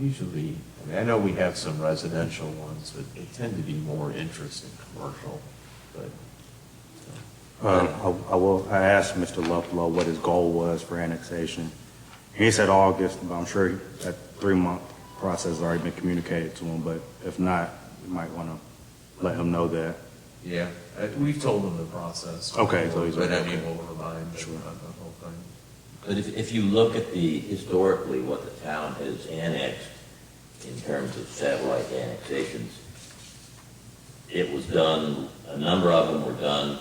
Usually, I know we have some residential ones, but they tend to be more interest in commercial. But I asked Mr. Luplow what his goal was for annexation. He said August, but I'm sure that 3-month process has already been communicated to him. But if not, you might want to let him know that. yeah, we've told him the process. Okay, so he's but okay. we'll remind him of the whole thing. But if you look at historically what the town has annexed in terms of satellite annexations, it was done, a number of them were done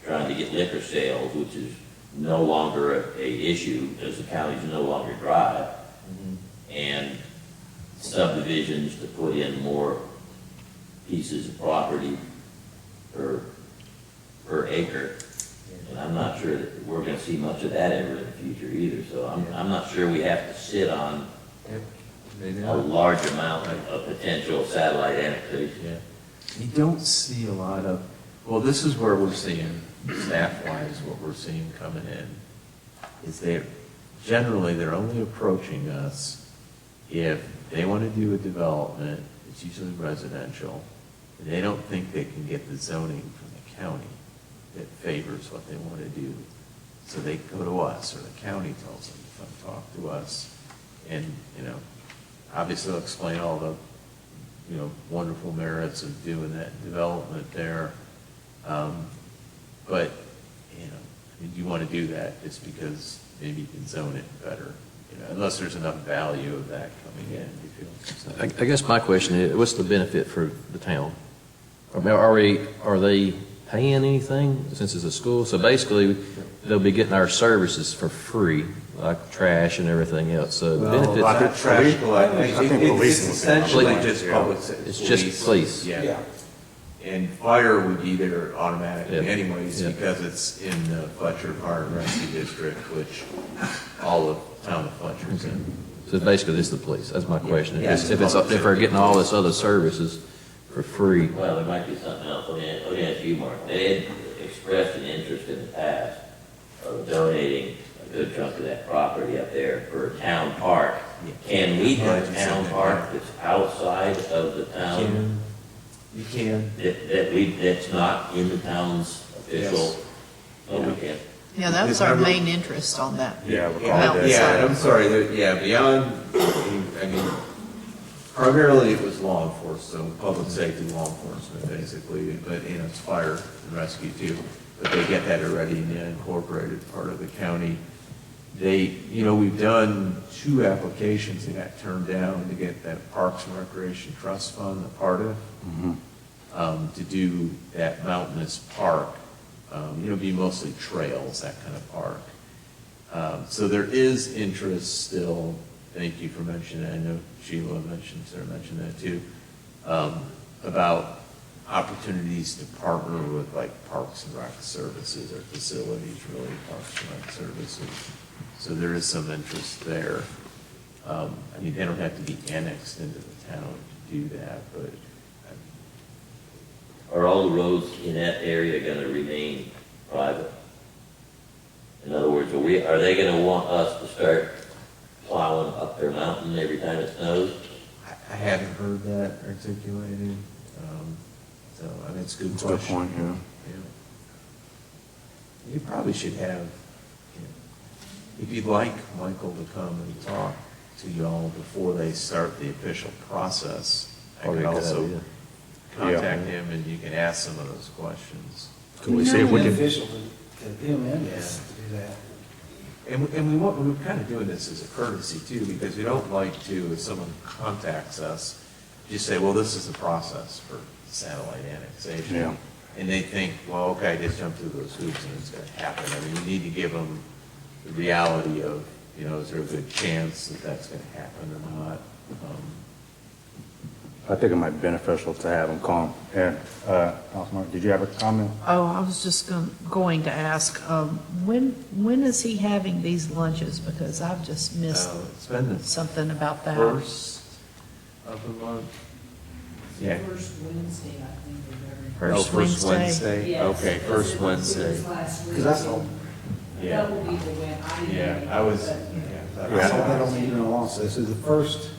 trying to get liquor sales, which is no longer a issue because the county's no longer dry, and subdivisions to put in more pieces of property per acre. And I'm not sure that we're going to see much of that ever in the future either. So I'm not sure we have to sit on a large amount of potential satellite annexation. Yeah. You don't see a lot of, well, this is where we're seeing, staff-wise, what we're seeing coming in, is they're only approaching us if they want to do a development, it's usually residential, and they don't think they can get the zoning from the county that favors what they want to do. So they go to us, or the county tells them to come talk to us. And, obviously they'll explain all the, wonderful merits of doing that development there. But, you want to do that just because maybe you can zone it better, unless there's enough value of that coming in, you feel. I guess my question is, what's the benefit for the town? I mean, are they paying anything since it's a school? So basically, they'll be getting our services for free, like trash and everything else. So the benefits. Not trash collection. I think policing It's would be essentially fine. just Yeah. public. It's just police. Yeah. And fire would be there automatically Yeah. anyways, Yeah. because it's in the Fletcher Fire and Rescue District, which all of town of Fletcher's in. So basically, this is the police. That's my question. Yeah. If they're getting all this other services for free. Well, there might be something else. Let me ask you, Mark. They had expressed an interest in the past of donating a good chunk of that property up there for a town park. Can we have a town park that's outside of the town? You can. That's not in the town's official? Oh, we can. Yeah, that was our main interest on that. Yeah, we're Yeah, calling it. yeah, I'm sorry, beyond, primarily it was law enforcement, so public safety, law enforcement, basically, but, it's fire and rescue too. But they get that already in the incorporated part of the county. We've done 2 applications that got turned down to get that Parks and Recreation Trust Fund, the part of, to do that mountainous park. Be mostly trails, that kind of park. So there is interest still. Thank you for mentioning that. I know Sheila mentioned that too, about opportunities to partner with like Parks and Rec Services or facilities, really, Parks and Rec Services. So there is some interest there. They don't have to be annexed into the town to do that, but. Are all the roads in that area going to remain private? In other words, are they going to want us to start plowing up their mountain every time it snows? I haven't heard that articulated, it's a good That's a question. good point, yeah. You probably should have, if you'd like Michael to come and talk to y'all before they start the official process, I Probably could a good also idea. contact him and you can ask some of those questions. Could we see if we can, Official to them and us to do that. And we're kind of doing this as a courtesy too, because we don't like to, if someone contacts us, just say, well, this is the process for satellite annexation. Yeah. And they think, well, okay, just jump through those hoops and it's going to happen. You need to give them the reality of, is there a good chance that that's going to happen or not? I think it might be beneficial to have them come. And, Councilman, did you have a comment? Oh, I was just going to ask, when is he having these lunches? Because I've just missed It's been the something about that. first of the month. Yeah. First Wednesday, I think, of every. First First Wednesday. Wednesday? Yes, Okay, because first it Wednesday. was last week. Because I saw, Yeah. That will be the win. I didn't. Yeah, know, I was, but I saw that on the email also. This is the first,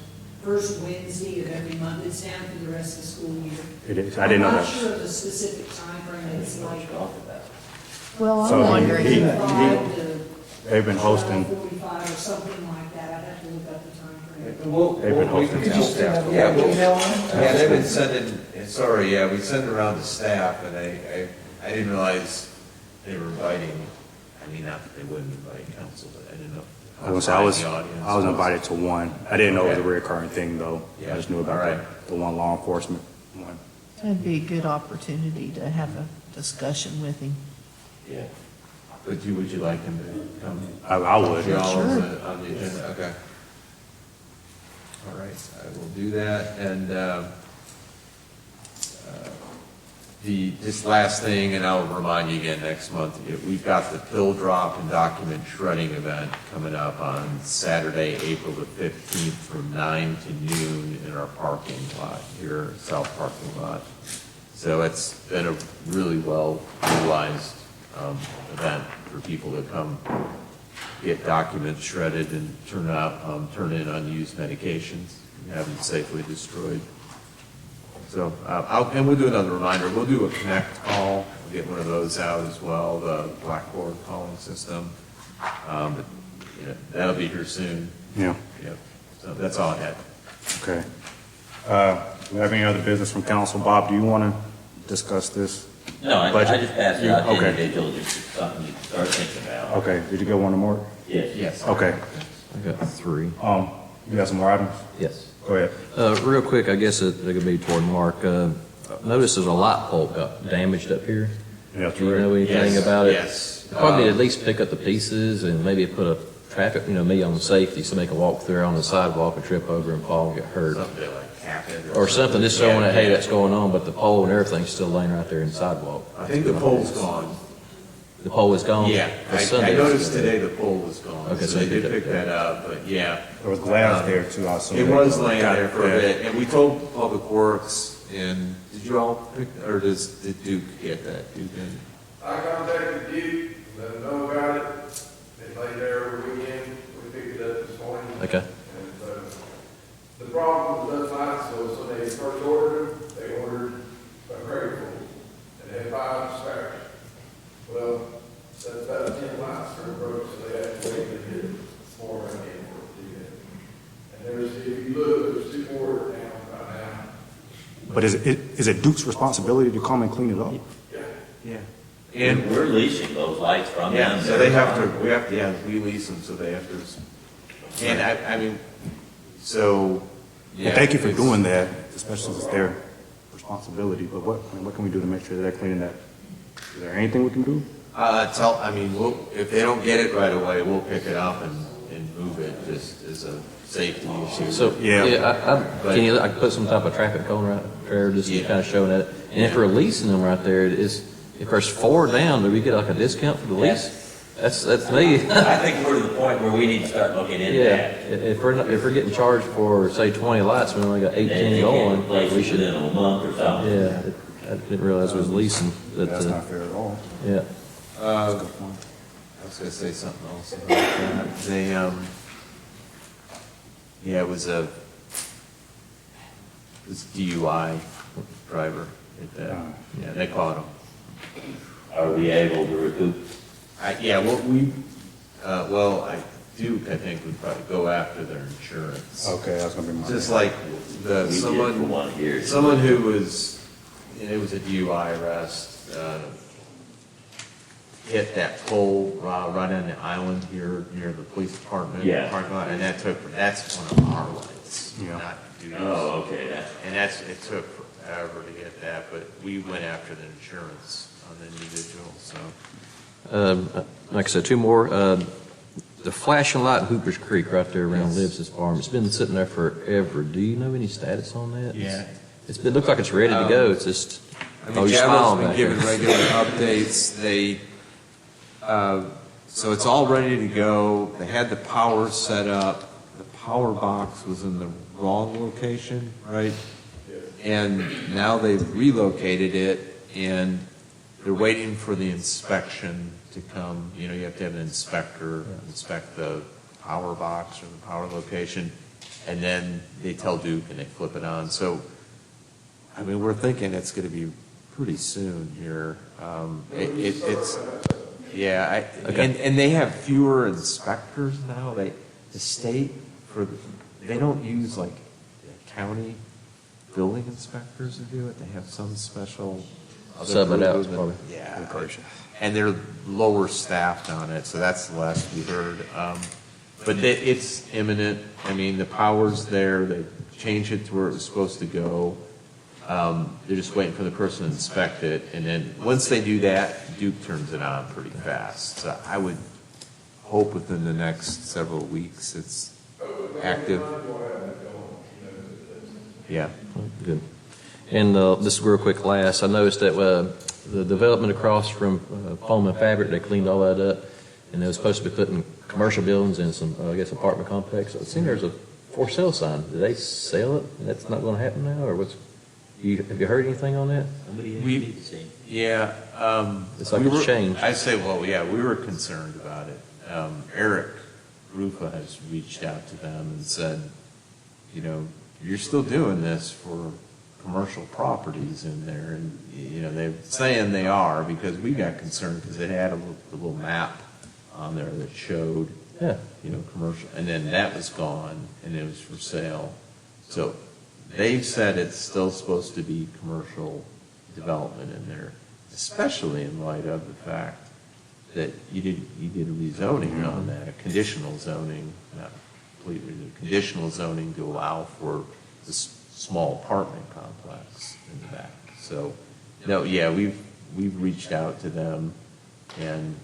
First Wednesday of every month, it's down through the rest of the school year. It is, I didn't know I'm not that. sure of the specific timeframe, it's like Well, So I'm wondering. he- 5 to They've been hosting, 45 or something like that, I'd have to look up the timeframe. they've been hosting town staff. Yeah, well, email on? yeah, they've been sending, we send around to staff, and I didn't realize they were inviting, not that they wouldn't invite council, but I didn't know. I was invited to one. I didn't know it was a recurring thing, though. I just knew All about right. the one law enforcement one. That'd be a good opportunity to have a discussion with him. Yeah. Would you like him to come? I would. You're all Sure. on the agenda, okay. All right, I will do that, and, this last thing, and I'll remind you again next month, we've got the pill drop and document shredding event coming up on Saturday, April the 15th from 9 to noon in our parking lot here, south parking lot. So it's been a really well utilized event for people to come get documents shredded and turn in unused medications and have them safely destroyed. So, and we'll do another reminder. We'll do a connect call get one of those out as well, the blackboard calling system. But, you know, that'll be here soon. Yeah. Yep. So that's all I had. Okay. Do we have any other business from council? Bob, do you want to discuss this? No, I Budget? just passed it out to Okay. individuals, just something you can start thinking about. Okay, did you get one more? Yes. Yes. Okay. I got three. You got some more items? Yes. Go ahead. Real quick, I guess it could be toward Mark. Notice there's a light pole got damaged up here. Yeah, that's Do you know right. anything Yes, about it? yes. Probably at least pick up the pieces and maybe put a traffic, me on safety, so they can walk through on the sidewalk and trip over and fall and get hurt. Something like cap it Or something, just showing that, Yeah. hey, that's going on, but the pole and everything's still laying right there in the sidewalk. I think the pole's gone. The pole is gone? Yeah, For I Sunday. noticed today the pole was gone, Okay, so so they they did picked pick it up. that up, but yeah. There was glass there too, I assume. It was laying Got there it. for a bit, and we told Public Works, and did you all pick, or did Duke get that? Duke didn't? I contacted Duke, let them know about it. They played there over the weekend. We picked it up this morning. Okay. And so, the problem was those lights, so when they first ordered them, they ordered a crate full. And they had 5 spares. Well, that's about 10 lights that are broke, so they had to wait to get more around here for it to do that. And there's, if you look, there's 2 more down right now. But is it Duke's responsibility to come and clean it up? Yeah. And And, we're leasing those lights from them. yeah, so they have to, we lease them, so they have to, and I mean, so, yeah. Well, thank you for it's- doing that, especially since it's their responsibility, but what can we do to make sure that they're cleaning that? Is there anything we can do? If they don't get it right away, we'll pick it up and move it, just as a safety issue. So, Yeah. I can put some type of traffic cone right there, just Yeah. kind of showing that. And if we're leasing them right there, if there's 4 down, do we get like a discount for the lease? That's me. I think we're to the point where we need to start looking into Yeah, that. if we're getting charged for, say, 20 lights, we only got They 18 can't going, replace we it should, within a month or something. yeah, I didn't realize it was leasing, but, That's not fair at all. yeah. I was gonna say something else about that. They, yeah, it was this DUI driver, yeah, they caught him. Are we able to recoup? Duke, I think, would probably go after their insurance. Okay, that's gonna be my. Just like We did for 1 year. someone who was, it was a DUI arrest, hit that pole right on the island here near the police department. Yeah. Parking lot, and that's one of our lights, Yeah. not Duke's. Oh, okay, And it took forever to get that, but we went after the insurance on the individual, so. Like I said, 2 more. The flashing light in Hooper's Creek right there around Livs's farm, it's been sitting there forever. Do you know any status on that? Yeah. Looks like it's ready to go, it's just, Gavel's you're smiling been back giving there. regular updates. So it's all ready to go. They had the power set up. The power box was in the wrong location, right? And now they've relocated it, and they're waiting for the inspection to come. You have to have an inspector inspect the power box or the power location, and then they tell Duke and they flip it on. So, I mean, we're thinking it's going to be pretty soon here. And they have fewer inspectors now. The state, they don't use like county building inspectors to do it. They have some special. Sub it out, probably. Yeah, and they're lower staffed on it, so that's the last we heard. But it's imminent. I mean, the power's there. They changed it to where it was supposed to go. They're just waiting for the person to inspect it, and then once they do that, Duke turns it on pretty fast. So I would hope within the next several weeks it's active. Yeah. Good. And this is real quick last. I noticed that the development across from Foam and Fabric, they cleaned all that up, and they were supposed to be putting commercial buildings in some, I guess, apartment complex. It seems there's a for sale sign. Did they sell it? And that's not going to happen now, or what's? Have you heard anything on that? Yeah. It's like it's changed. I say, we were concerned about it. Eric Rufa has reached out to them and said, you're still doing this for commercial properties in there, and, you know, they're saying they are, because we got concerned, because it had a little map on there that showed, Yeah. you know, commercial, and then that was gone, and it was for sale. So they've said it's still supposed to be commercial development in there, especially in light of the fact that you did a rezoning on that, a conditional zoning, not completely, a conditional zoning to allow for this small apartment complex in the back. So, no, yeah, we've reached out to them and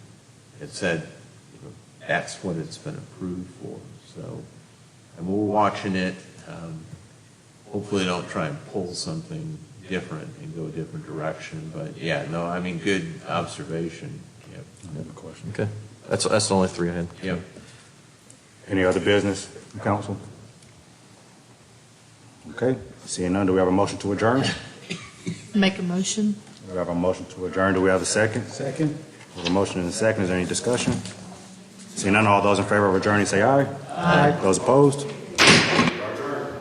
it said, you know, that's what it's been approved for. So, and we're watching it. Hopefully they don't try and pull something different and go a different direction. But yeah, no, I mean, good observation. Yep. I have a question. Okay. That's the only three I had. Yep. Any other business from council? Okay, seeing none, do we have a motion to adjourn? Make a motion. We have a motion to adjourn. Do we have a second? Second? We have a motion and a second. Is there any discussion? Seeing none, all those in favor of adjourning say aye. Aye. Those opposed?